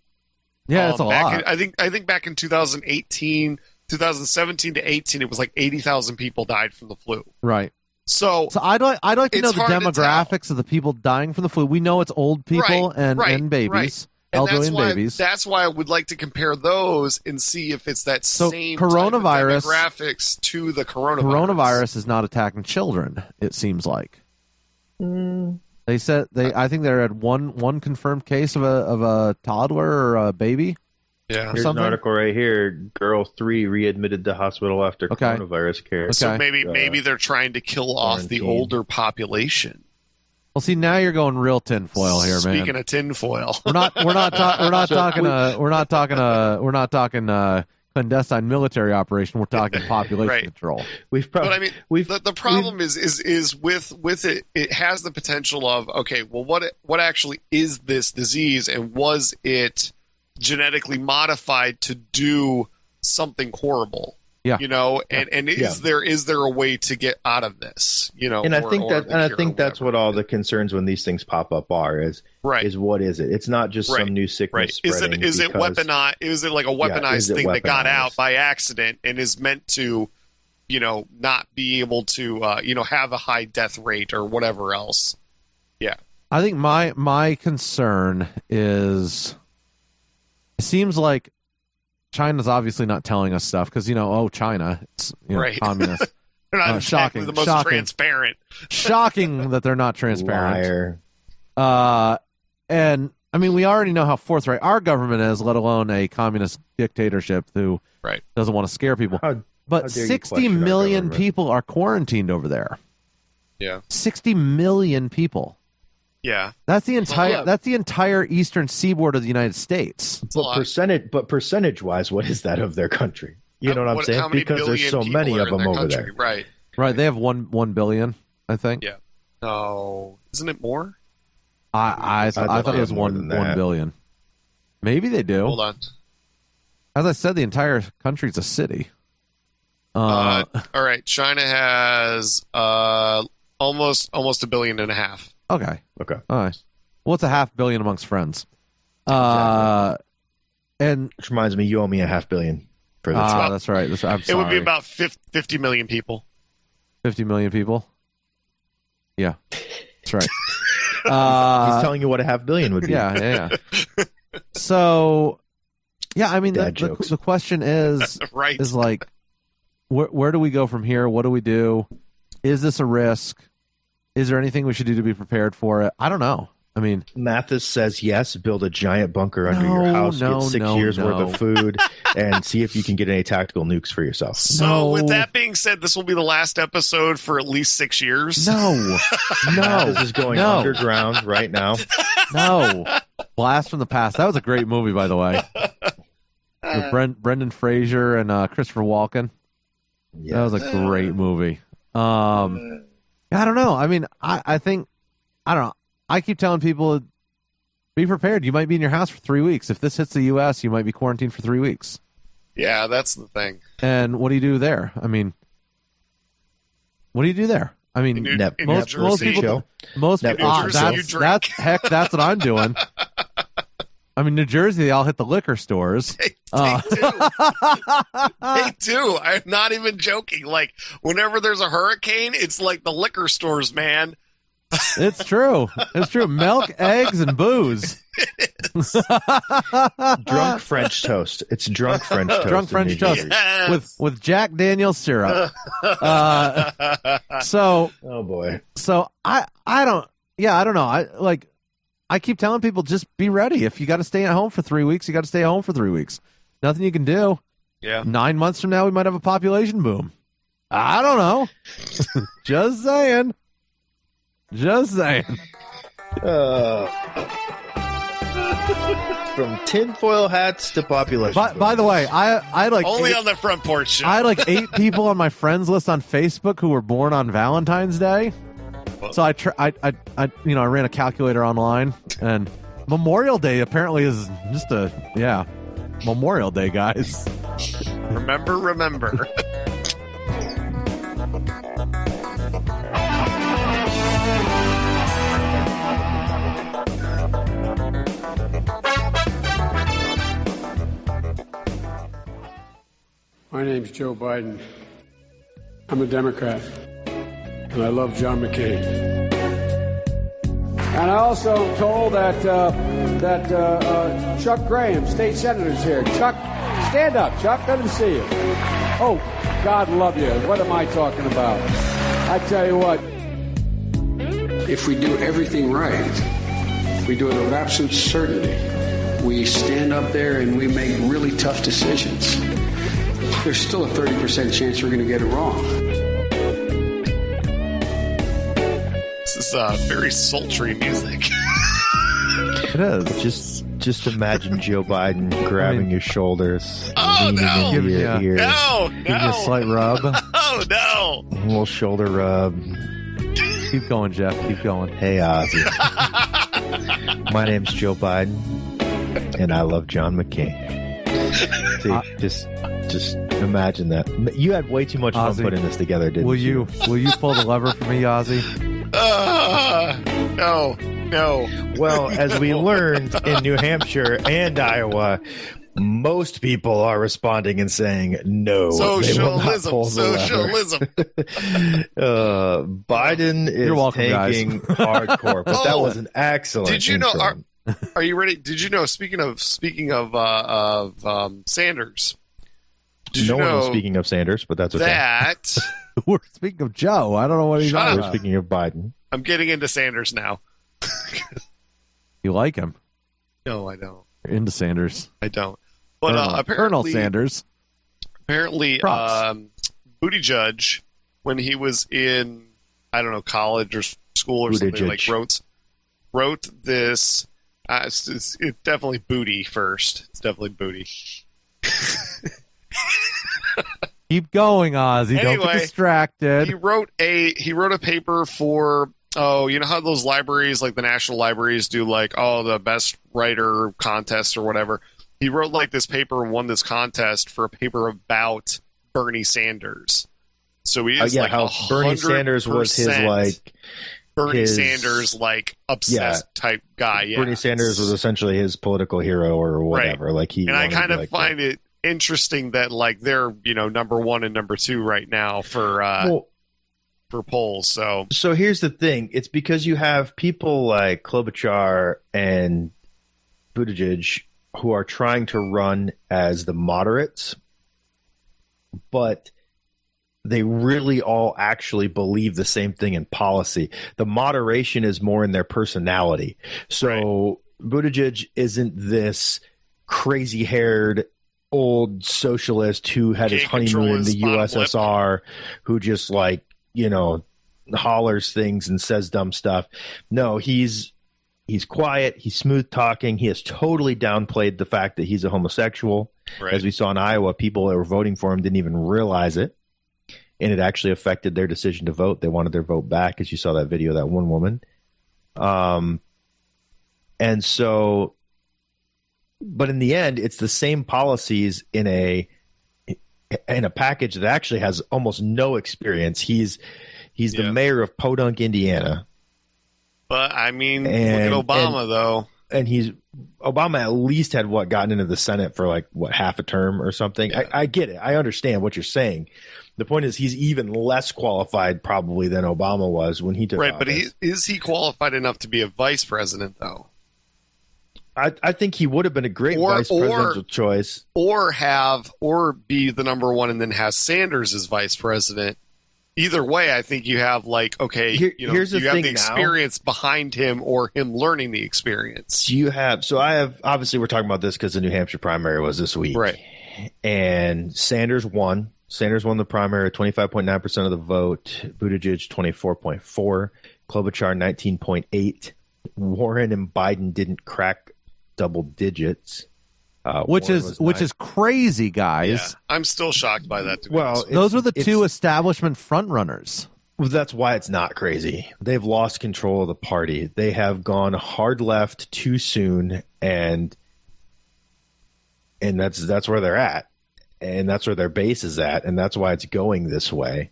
Yeah, that's a lot. I think back in 2017 to 18, it was like 80,000 people died from the flu. Right. So I'd like to know the demographics of the people dying from the flu. We know it's old people and babies, elderly and babies. That's why I would like to compare those and see if it's that same coronavirus type of demographics to the coronavirus. Coronavirus is not attacking children, it seems like. They said I think they had one confirmed case of a toddler or a baby. Yeah. Here's an article right here. Girl 3 readmitted to hospital after coronavirus care. So maybe they're trying to kill off the older population. Well, see, now you're going real tinfoil here, man. Speaking of tinfoil, we're not talking clandestine military operation. We're talking population control. The problem is with it. It has the potential of what actually is this disease, and was it genetically modified to do something horrible? Yeah. And is there a way to get out of this? And I think that's what all the concerns when these things pop up is what is it? It's not just some new sickness spreading. Is it weaponized? Is it like a weaponized thing that got out by accident and is meant to, not be able to, have a high death rate or whatever else? Yeah. I think my concern is, it seems like China's obviously not telling us stuff because, China, it's communist. They're not exactly the most transparent. Shocking that they're not transparent. And, we already know how forthright our government is, let alone a communist dictatorship who doesn't want to scare people. But 60 million people are quarantined over there. Yeah. 60 million people. Yeah, that's the entire eastern seaboard of the United States. But percentage-wise, what is that of their country? You know what I'm saying? Because there's so many of them over there. Right. They have 1 billion, I think. Yeah. No, isn't it more? I thought it was 1 billion. Maybe they do. Hold on. As I said, the entire country's a city. All right. China has almost 1.5 billion. Okay. All right. Well, it's 500 million amongst friends. Exactly. And which reminds me, you owe me 500 million for this. That's right. I'm sorry. It would be about 50 million people. 50 million people? Yeah. That's right. He's telling you what 500 million would be. Yeah. So, the question is, is like, where do we go from here? What do we do? Is this a risk? Is there anything we should do to be prepared for it? I don't know. Mathis says yes. Build a giant bunker under your house. Get 6 years worth of food. and see if you can get any tactical nukes for yourself. So, with that being said, this will be the last episode for at least 6 years. No. This is going underground right now. No. Blast from the Past. That was a great movie, by the way. With Brendan Fraser and Christopher Walken. Yeah. That was a great movie. I don't know. I mean, I think, I don't know. I keep telling people, be prepared. You might be in your house for 3 weeks. If this hits the U.S., you might be quarantined for 3 weeks. Yeah, that's the thing. And what do you do there? I mean, what do you do there? I mean, most people, that's what I'm doing. I mean, New Jersey, they all hit the liquor stores. They do. I'm not even joking. Like, whenever there's a hurricane, it's like the liquor stores, man. It's true. It's true. Milk, eggs, and booze. Drunk French toast. It's drunk French toast. Drunk French toast with Jack Daniel's syrup. Oh boy. So I don't know. I keep telling people, just be ready. If you got to stay at home for 3 weeks, you got to stay at home for 3 weeks. Nothing you can do. Yeah. 9 months from now, we might have a population boom. I don't know. Just saying. From tinfoil hats to population. By the way, I like only on the front porch show. I had like 8 people on my friends list on Facebook who were born on Valentine's Day. So I ran a calculator online, and Memorial Day apparently is just Memorial Day, guys. Remember. My name's Joe Biden. I'm a Democrat, and I love John McCain. And I also am told that Chuck Graham, state senator, is here. Chuck, stand up. Chuck, good to see you. Oh, God love you. What am I talking about? I tell you what, if we do everything right, we do it with absolute certainty, we stand up there and we make really tough decisions, there's still a 30% chance we're going to get it wrong. This is very sultry music. It is. Just imagine Joe Biden grabbing your shoulders, giving you your ears, giving you a slight rub. Oh no! A little shoulder rub. Keep going, Jeff. Keep going. Hey, Ozzy. My name's Joe Biden, and I love John McCain. See, just imagine that. You had way too much fun putting this together, didn't you? Will you pull the lever for me, Ozzy? No. Well, as we learned in New Hampshire and Iowa, most people are responding and saying no. Socialism. Biden is taking hardcore, but that was an excellent. Did you know? Are you ready? Did you know? Speaking of Sanders. No one was speaking of Sanders, but that's okay. That we're speaking of Joe. I don't know what he's talking about. We're speaking of Biden. I'm getting into Sanders now. You like him? No, I don't. You're into Sanders. I don't. But apparently, Colonel Sanders. Apparently, Buttigieg, when he was in, I don't know, college or school or something, like wrote this. It's definitely booty first. It's definitely booty. Keep going, Ozzy. Anyway, don't get distracted. He wrote a paper for you know how those libraries, like the national libraries, do like the best writer contest or whatever. He wrote like this paper and won this contest for a paper about Bernie Sanders. So he is how Bernie Sanders was his Sanders like obsessed type guy. Yeah. Bernie Sanders was essentially his political hero or whatever. Right. Like he, and I kind of find it interesting that like they're number 1 and number 2 right now for polls. So here's the thing: it's because you have people like Klobuchar and Buttigieg who are trying to run as the moderates, but they really all actually believe the same thing in policy. The moderation is more in their personality. So Buttigieg isn't this crazy-haired old socialist who had his honeymoon in the USSR, who just hollers things and says dumb stuff. No, he's quiet. He's smooth talking. He has totally downplayed the fact that he's a homosexual. Right. As we saw in Iowa, people that were voting for him didn't even realize it. And it actually affected their decision to vote. They wanted their vote back, as you saw that video of that one woman. And so, but in the end, it's the same policies in a package that actually has almost no experience. He's the mayor of Podunk, Indiana. But I mean, look at Obama though. And Obama at least had gotten into the Senate for half a term or something. Yeah. I get it. I understand what you're saying. The point is he's even less qualified probably than Obama was when he took office. But is he qualified enough to be a vice president, though? I think he would have been a great vice presidential choice. Or be the number one and then have Sanders as vice president. Either way, I think you have here's the thing, the experience behind him or him learning the experience. Obviously we're talking about this because the New Hampshire primary was this week. Right. And Sanders won. Sanders won the primary, 25.9% of the vote. Buttigieg, 24.4%. Klobuchar, 19.8%. Warren and Biden didn't crack double digits. Which is crazy, guys. Yeah, I'm still shocked by that. Those were the two establishment frontrunners. Well, that's why it's not crazy. They've lost control of the party. They have gone hard left too soon, and that's where they're at. And that's where their base is at, and that's why it's going this way.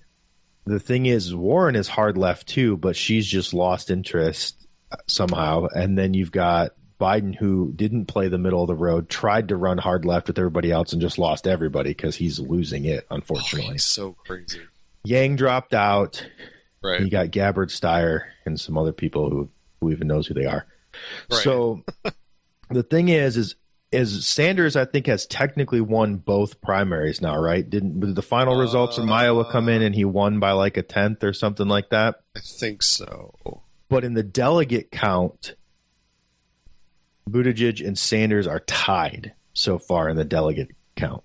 The thing is, Warren is hard left too, but she's just lost interest somehow. And then you've got Biden, who didn't play the middle of the road, tried to run hard left with everybody else and just lost everybody because he's losing it, unfortunately. He's so crazy. Yang dropped out. Right. You got Gabbard, Steyer, and some other people who even knows who they are. Right. So the thing is Sanders, I think, has technically won both primaries now, right? Did the final results from Iowa come in and he won by a tenth or something like that? I think so. But in the delegate count, Buttigieg and Sanders are tied so far in the delegate count.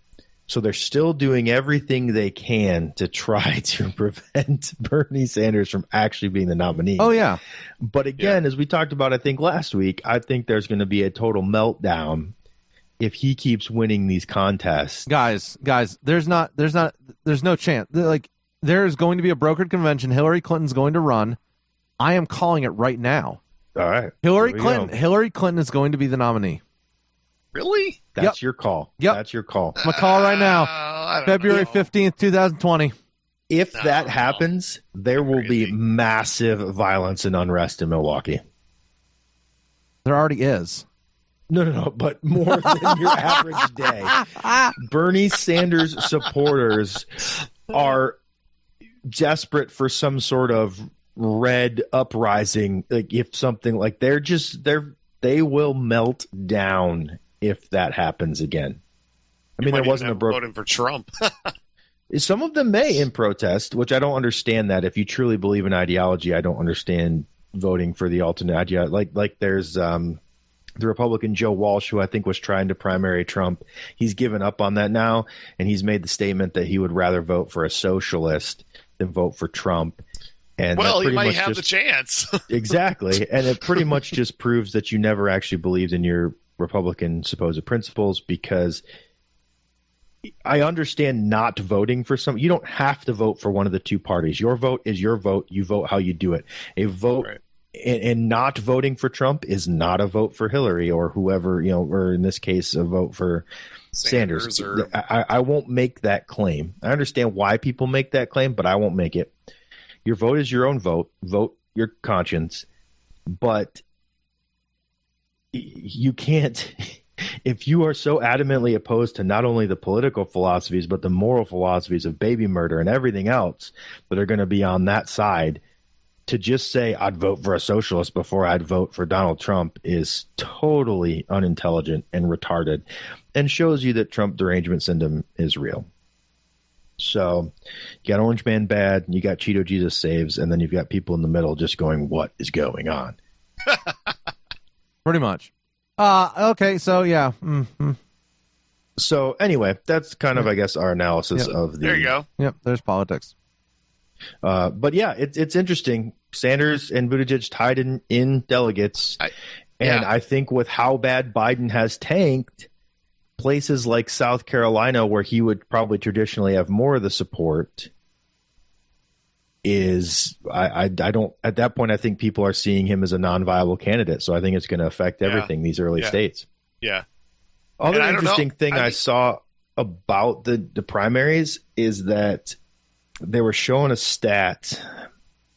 So they're still doing everything they can to try to prevent Bernie Sanders from actually being the nominee. Oh, yeah. But again, as we talked about, I think last week, I think there's going to be a total meltdown if he keeps winning these contests. Guys, there's no chance. There's going to be a brokered convention. Hillary Clinton's going to run. I am calling it right now. All right. Hillary Clinton is going to be the nominee. Really? That's your call. Yep. That's your call. I'm going to call right now. February 15th, 2020. If that happens, there will be massive violence and unrest in Milwaukee. There already is. No, but more than your average day. Bernie Sanders supporters are desperate for some sort of red uprising. If something they will melt down if that happens again. I mean, there wasn't a voting for Trump. Some of them may in protest, which I don't understand that. If you truly believe in ideology, I don't understand voting for the alternate ideology. Like there's the Republican Joe Walsh, who I think was trying to primary Trump. He's given up on that now, and he's made the statement that he would rather vote for a socialist than vote for Trump. And he might have the chance. Exactly. And it pretty much just proves that you never actually believed in your Republican supposed principles, because I understand not voting for some. You don't have to vote for one of the two parties. Your vote is your vote. You vote how you do it. A vote and not voting for Trump is not a vote for Hillary or whoever, or in this case, a vote for Sanders. I won't make that claim. I understand why people make that claim, but I won't make it. Your vote is your own vote. Vote your conscience. But you can't, if you are so adamantly opposed to not only the political philosophies, but the moral philosophies of baby murder and everything else that are going to be on that side, to just say I'd vote for a socialist before I'd vote for Donald Trump is totally unintelligent and retarded, and shows you that Trump derangement syndrome is real. So you got Orange Man bad, you got Cheeto Jesus saves, and then you've got people in the middle just going, what is going on? Pretty much. Okay, so yeah. Mm-hmm. So anyway, that's kind of, I guess, our analysis of the. There you go. Yep, there's politics. But yeah, it's interesting. Sanders and Buttigieg tied in delegates. I think with how bad Biden has tanked, places like South Carolina, where he would probably traditionally have more of the support, I don't, at that point, I think people are seeing him as a non-viable candidate. So I think it's going to affect everything, these early states. Yeah. Other interesting thing I saw about the primaries is that they were showing a stat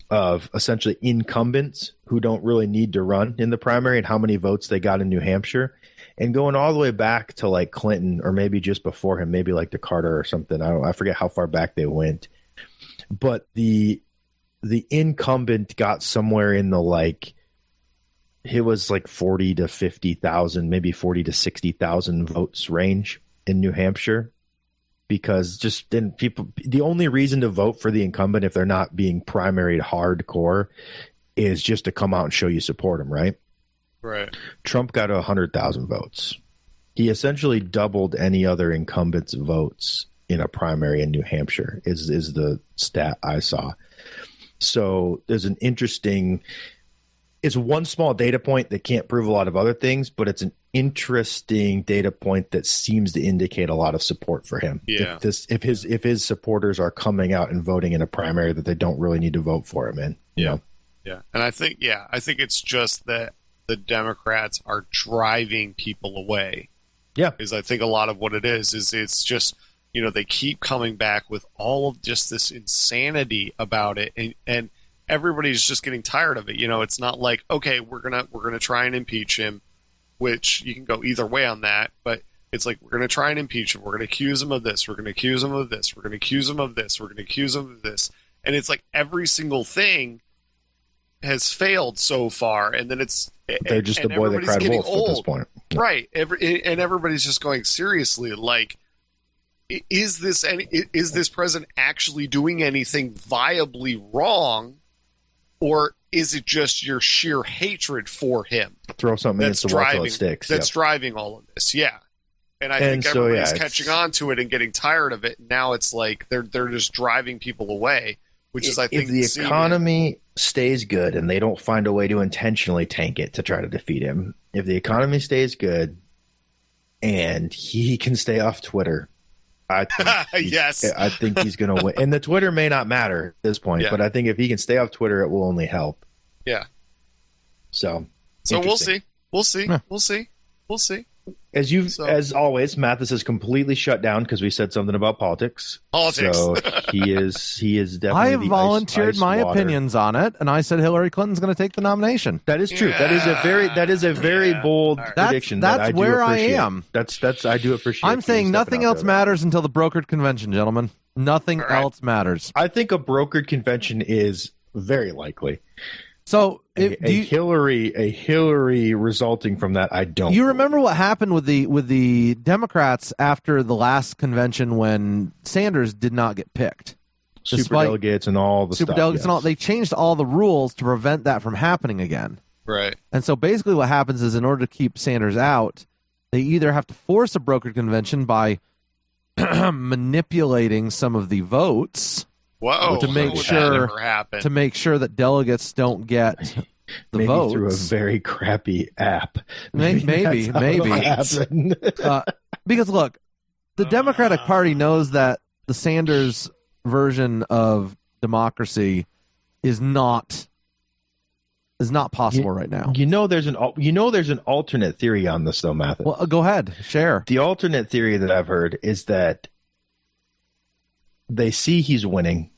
of essentially incumbents who don't really need to run in the primary and how many votes they got in New Hampshire, and going all the way back to like Clinton, or maybe just before him, maybe like to Carter or something. I forget how far back they went, but the incumbent got somewhere in the it was like 40 to 50,000, maybe 40 to 60,000 votes range in New Hampshire. Because just then the only reason to vote for the incumbent if they're not being primaried hardcore is just to come out and show you support them, right? Right. Trump got 100,000 votes. He essentially doubled any other incumbent's votes in a primary in New Hampshire, is the stat I saw. So there's an interesting, it's one small data point that can't prove a lot of other things, but it's an interesting data point that seems to indicate a lot of support for him. Yeah. If his supporters are coming out and voting in a primary that they don't really need to vote for him in. Yeah. And I think it's just that the Democrats are driving people away. Yeah. Is I think a lot of what it is it's just, they keep coming back with all of just this insanity about it, and everybody's just getting tired of it. It's not like, okay, we're gonna try and impeach him, which you can go either way on that, but it's like, we're gonna try and impeach him. We're gonna accuse him of this. We're gonna accuse him of this. We're gonna accuse him of this. We're gonna accuse him of this. And it's like every single thing has failed so far, and then they're just the boy that cried wolf at this point, right? And everybody's just going, seriously, like, is this president actually doing anything viably wrong? Or is it just your sheer hatred for him? Throw something against the wall till it sticks. That's driving all of this, yeah. And I think everybody's catching on to it and getting tired of it. Now it's like they're just driving people away, which is, I think, if the economy stays good and they don't find a way to intentionally tank it to try to defeat him, if the economy stays good and he can stay off Twitter, I think I think he's going to win. And the Twitter may not matter at this point, but I think if he can stay off Twitter, it will only help. Yeah. So we'll see. We'll see. Yeah. We'll see. As always, Mathis is completely shut down because we said something about politics. So he is definitely. I volunteered my opinions on it, and I said Hillary Clinton's going to take the nomination. That is true. Yeah. That is a very bold prediction. That's where I am. That's I do appreciate. I'm saying nothing else matters until the brokered convention, gentlemen. Nothing else matters. I think a brokered convention is very likely. So a Hillary resulting from that, I don't. You remember what happened with the Democrats after the last convention when Sanders did not get picked? Superdelegates and all the stuff. Superdelegates and all. They changed all the rules to prevent that from happening again. Right. And so basically what happens is, in order to keep Sanders out, they either have to force a brokered convention by manipulating some of the votes. Whoa! To make sure that delegates don't get the votes through a very crappy app. Maybe. Because look, the Democratic Party knows that the Sanders version of democracy is not possible right now. There's an alternate theory on this, though, Mathis. Well, go ahead, share. The alternate theory that I've heard is that they see he's winning.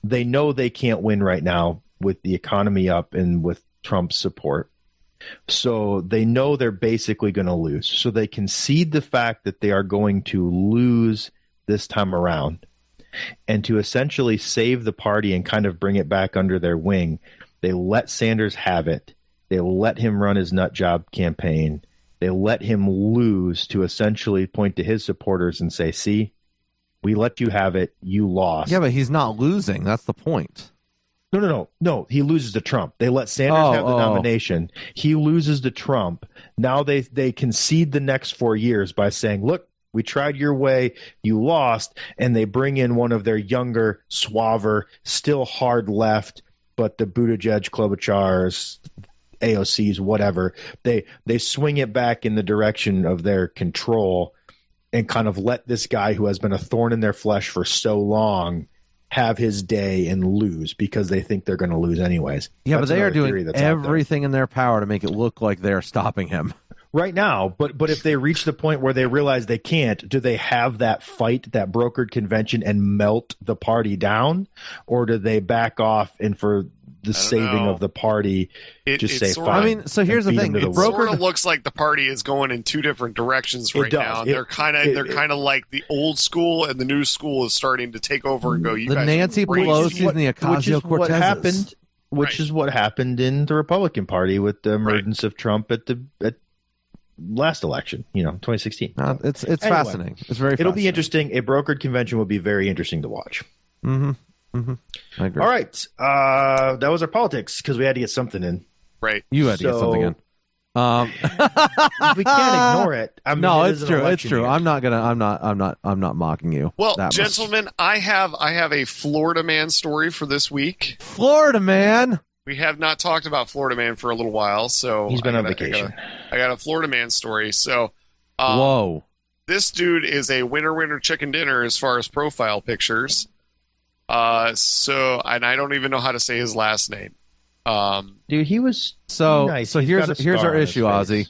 They know they can't win right now with the economy up and with Trump's support. So they know they're basically going to lose. So they concede the fact that they are going to lose this time around. And to essentially save the party and kind of bring it back under their wing, they let Sanders have it. They let him run his nut job campaign. They let him lose to essentially point to his supporters and say, see, we let you have it. You lost. Yeah, but he's not losing. That's the point. No. He loses to Trump. They let Sanders have the nomination. He loses to Trump. Now they concede the next 4 years by saying, look, We tried your way. You lost. And they bring in one of their younger, suaver, still hard left, but the Buttigieg, Klobuchars, AOCs, whatever, they swing it back in the direction of their control and kind of let this guy who has been a thorn in their flesh for so long have his day and lose because they think they're going to lose anyways. Yeah, That's but they are another doing everything in their power to make it look like they're stopping him. Right now, but if they reach the point where they realize they can't, do they have that fight, that brokered convention, and melt the party down? Or do they back off and for the saving of the party, just say fine? I mean, so here's the thing. It sort of looks like the party is going in two different directions right now. They're kind of like the old school, and the new school is starting to take over and go, you the guys Nancy Pelosi and the Ocasio-Cortez. Which is what happened in the Republican Party with the emergence of Trump at last election, 2016. It's fascinating. It's very. It'll be interesting. A brokered convention will be very interesting to watch. Mm-hmm. Mm-hmm. I agree. All right, that was our politics because we had to get something in. Right, you had to get something in. We can't ignore it. I mean, no, it's true. It's true. Year. I'm not mocking you. Well, gentlemen, I have a Florida man story for this week. Florida man. We have not talked about Florida man for a little while, so he's been on vacation. I got a Florida man story. So, whoa, this dude is a winner chicken dinner as far as profile pictures. So, and I don't even know how to say his last name. Dude, he was nice. So here's our issue, Ozzy.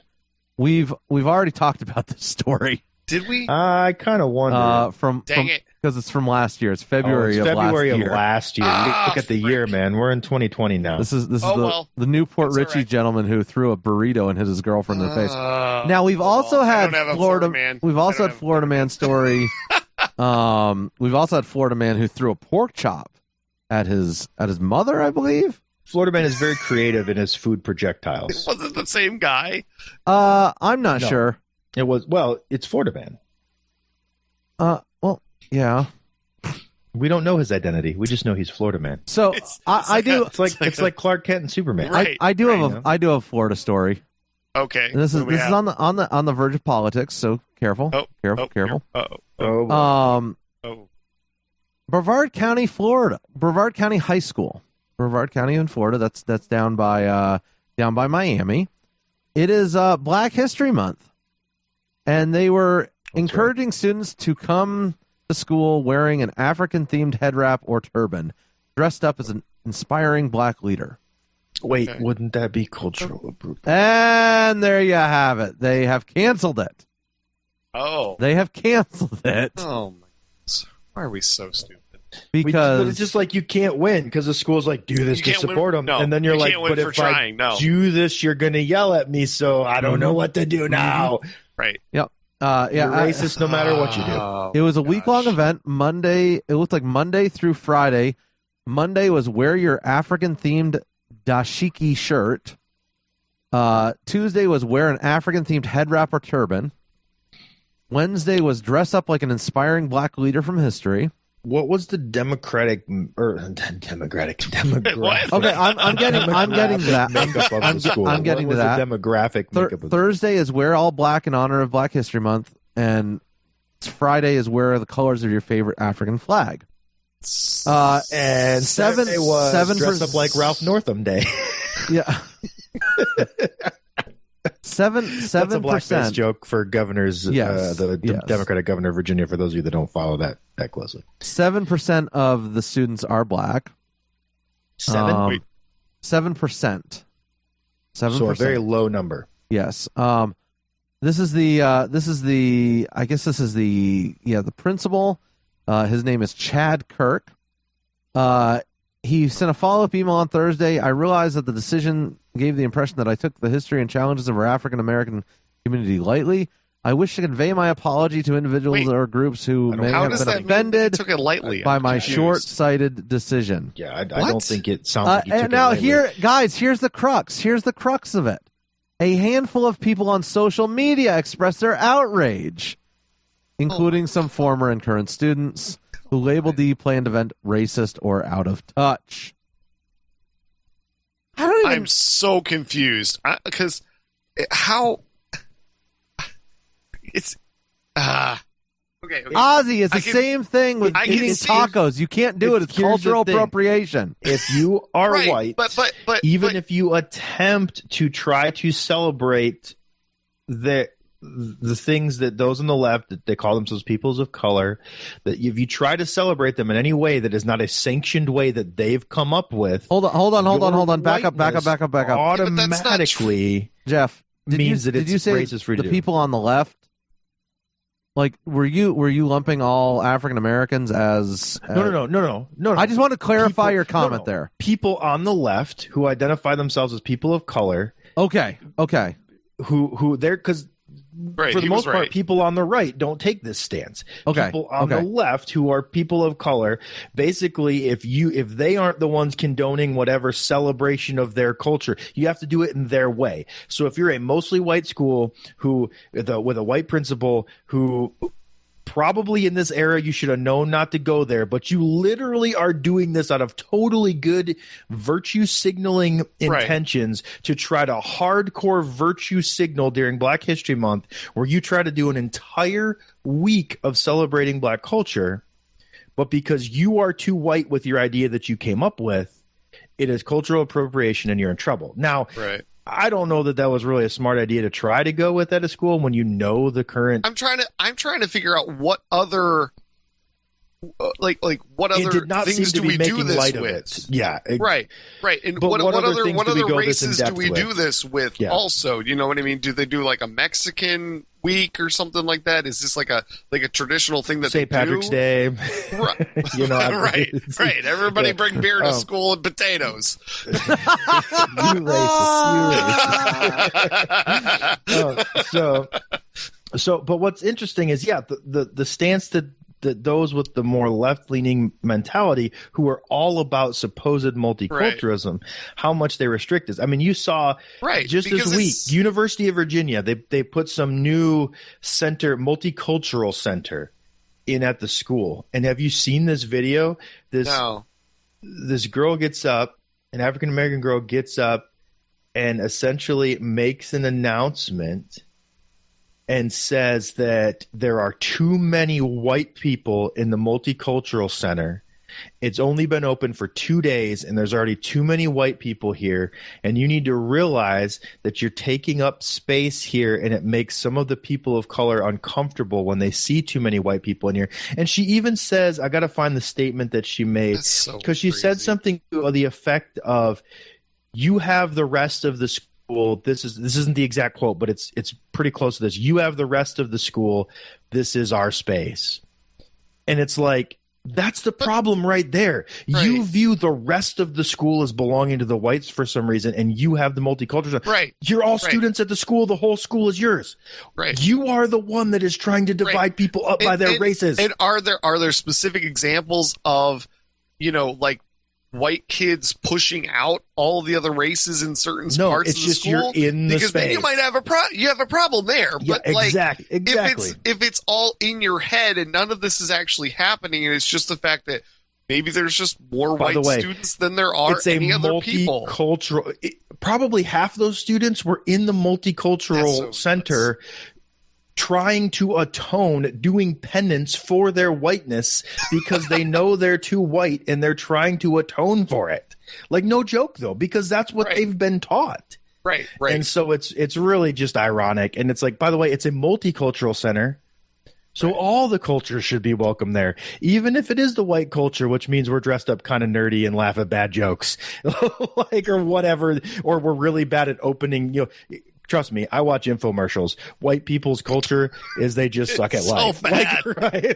We've already talked about this story. Did we? I kind of wonder. Dang it. Because it's from last year. It's February of last year. Look at the year, man. We're in 2020 now. This is the Newport Richie gentleman who threw a burrito and hit his girlfriend in the face. Now we've also had Florida man. We've also had Florida man story. We've also had Florida man who threw a pork chop at his mother, I believe. Florida man is very creative in his food projectiles. Was it the same guy? I'm not sure. It was. Well, it's Florida man. Well, yeah. We don't know his identity. We just know he's Florida man. So I do. It's like Clark Kent and Superman. Right. I do have a Florida story. Okay. And this is on the verge of politics. So careful. Careful. Brevard County, Florida. Brevard County High School. Brevard County in Florida. That's down by Miami. It is Black History Month, and they were encouraging students to come to school wearing an African-themed head wrap or turban, dressed up as an inspiring Black leader. Wait, wouldn't that be cultural appropriation? And there you have it. They have canceled it. Oh. They have canceled it. Oh, my goodness. Why are we so stupid? Because but it's just like you can't win because the school's like, do this to support them. No, and then you're like, but if I do this, you're going to yell at me, so I don't know what to do now. Right. Yep. You're racist no matter what you do. It was a week-long event. Monday, it looked like Monday through Friday. Monday was wear your African-themed dashiki shirt. Tuesday was wear an African-themed head wrap or turban. Wednesday was dress up like an inspiring Black leader from history. What was the demographic? Okay, I'm getting to that. I'm getting to that. Demographic makeup. Thursday is wear all black in honor of Black History Month, and Friday is wear the colors of your favorite African flag. And Saturday was dress up like Ralph Northam Day. Yeah. 7% That's a blackface joke for governors. Yes, the Democratic governor of Virginia. For those of you that don't follow that closely, 7% of the students are Black. 7%. 7%. So a very low number. Yes. This is the principal. His name is Chad Kirk. He sent a follow-up email on Thursday. I realized that the decision gave the impression that I took the history and challenges of our African-American community lightly. I wish to convey my apology to individuals or groups who may have been offended took it lightly. by my short-sighted decision. Yeah, I don't think it sounds like you took now it lightly. Here's the crux. Here's the crux of it. A handful of people on social media expressed their outrage, including some former and current students, who labeled the planned event racist or out of touch. I'm so confused because how it's Okay. Ozzy, it's the same thing with eating tacos. You can't do it. It's cultural appropriation. If you are white, but if you attempt to try to celebrate the things that those on the left, that they call themselves peoples of color, that if you try to celebrate them in any way that is not a sanctioned way that they've come up with, hold on, back up. Automatically, Jeff, means that it's racist for you. The people on the left, like, were you lumping all African Americans as? No. I just want to clarify your comment there. People on the left who identify themselves as people of color. Okay. Who they're because. Right, for the most part, people on the right don't take this stance. Okay. People on the left who are people of color, basically, if they aren't the ones condoning whatever celebration of their culture, you have to do it in their way. So if you're a mostly white school with a white principal who probably in this era you should have known not to go there, but you literally are doing this out of totally good virtue signaling intentions to try to hardcore virtue signal during Black History Month, where you try to do an entire week of celebrating Black culture, but because you are too white with your idea that you came up with, it is cultural appropriation and you're in trouble. Now, I don't know that was really a smart idea to try to go with at a school when you know the current. I'm trying to figure out what other what other things do we do this with? Yeah, right. And what other races do we do this with? Also, you know what I mean? Do they do like a Mexican week or something like that? Is this like a traditional thing that St. Patrick's Day? Right. You know, right. Everybody bring beer to school and potatoes. You racist. So, but what's interesting is, the stance that those with the more left-leaning mentality who are all about supposed multiculturalism, how much they restrict us. I mean, you saw just this week, University of Virginia, they put some new center, multicultural center, in at the school. And have you seen this video? This girl gets up, an African-American girl gets up and essentially makes an announcement and says that there are too many white people in the multicultural center. It's only been open for 2 days, and there's already too many white people here. And you need to realize that you're taking up space here, and it makes some of the people of color uncomfortable when they see too many white people in here. And she even says, I got to find the statement that she made, because she said something to the effect of, you have the rest of the school. This isn't the exact quote, but it's pretty close to this. You have the rest of the school. This is our space. And it's like, that's the problem right there. You view the rest of the school as belonging to the whites for some reason, and you have the multicultural. You're all students at the school. The whole school is yours. You are the one that is trying to divide people up by their races. And are there specific examples of, like, white kids pushing out all the other races in certain parts of the school? You're in the because space. Then you might have a problem there. Yeah, but exactly. If it's all in your head and none of this is actually happening, and it's just the fact that maybe there's just more white students than there are any other people. Probably half those students were in the multicultural center, trying to atone, doing penance for their whiteness because they know they're too white and they're trying to atone for it. Like, no joke though, because that's what they've been taught. Right. And so it's really just ironic. And it's like, by the way, it's a multicultural center. So all the cultures should be welcome there, even if it is the white culture, which means we're dressed up kind of nerdy and laugh at bad jokes, or whatever, or we're really bad at opening, Trust me, I watch infomercials. White people's culture is they just suck at life. Bad. They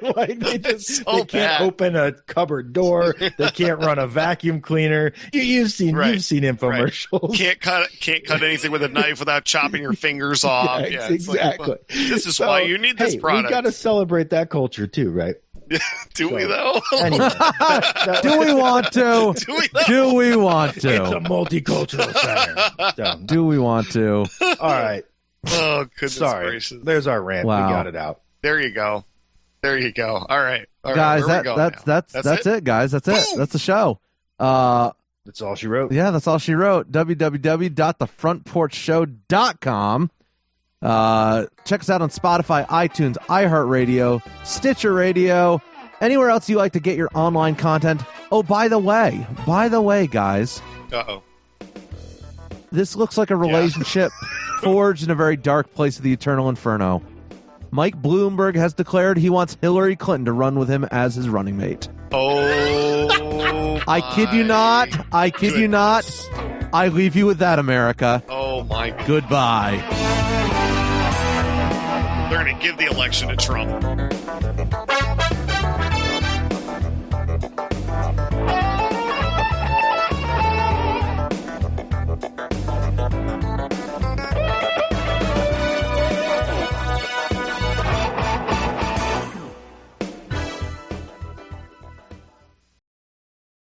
can't open a cupboard door. They can't run a vacuum cleaner. You've seen infomercials. Can't cut anything with a knife without chopping your fingers off. Exactly. This is why you need this product. We got to celebrate that culture too, right? Do we though? Anyway, do we want to? Do we want to? It's a multicultural center. Do we want to? All right. Oh, goodness gracious. There's our rant. Wow. We got it out. There you go. All right. Guys, that's it, guys. That's it. That's the show. That's all she wrote. Yeah, that's all she wrote. www.thefrontporchshow.com. Check us out on Spotify, iTunes, iHeartRadio, Stitcher Radio, anywhere else you like to get your online content. Oh, by the way, guys. Uh-oh. This looks like a relationship forged in a very dark place of the eternal inferno. Mike Bloomberg has declared he wants Hillary Clinton to run with him as his running mate. Oh, I kid you not. I kid you not. I leave you with that, America. Oh, my. Goodbye. They're going to give the election to Trump.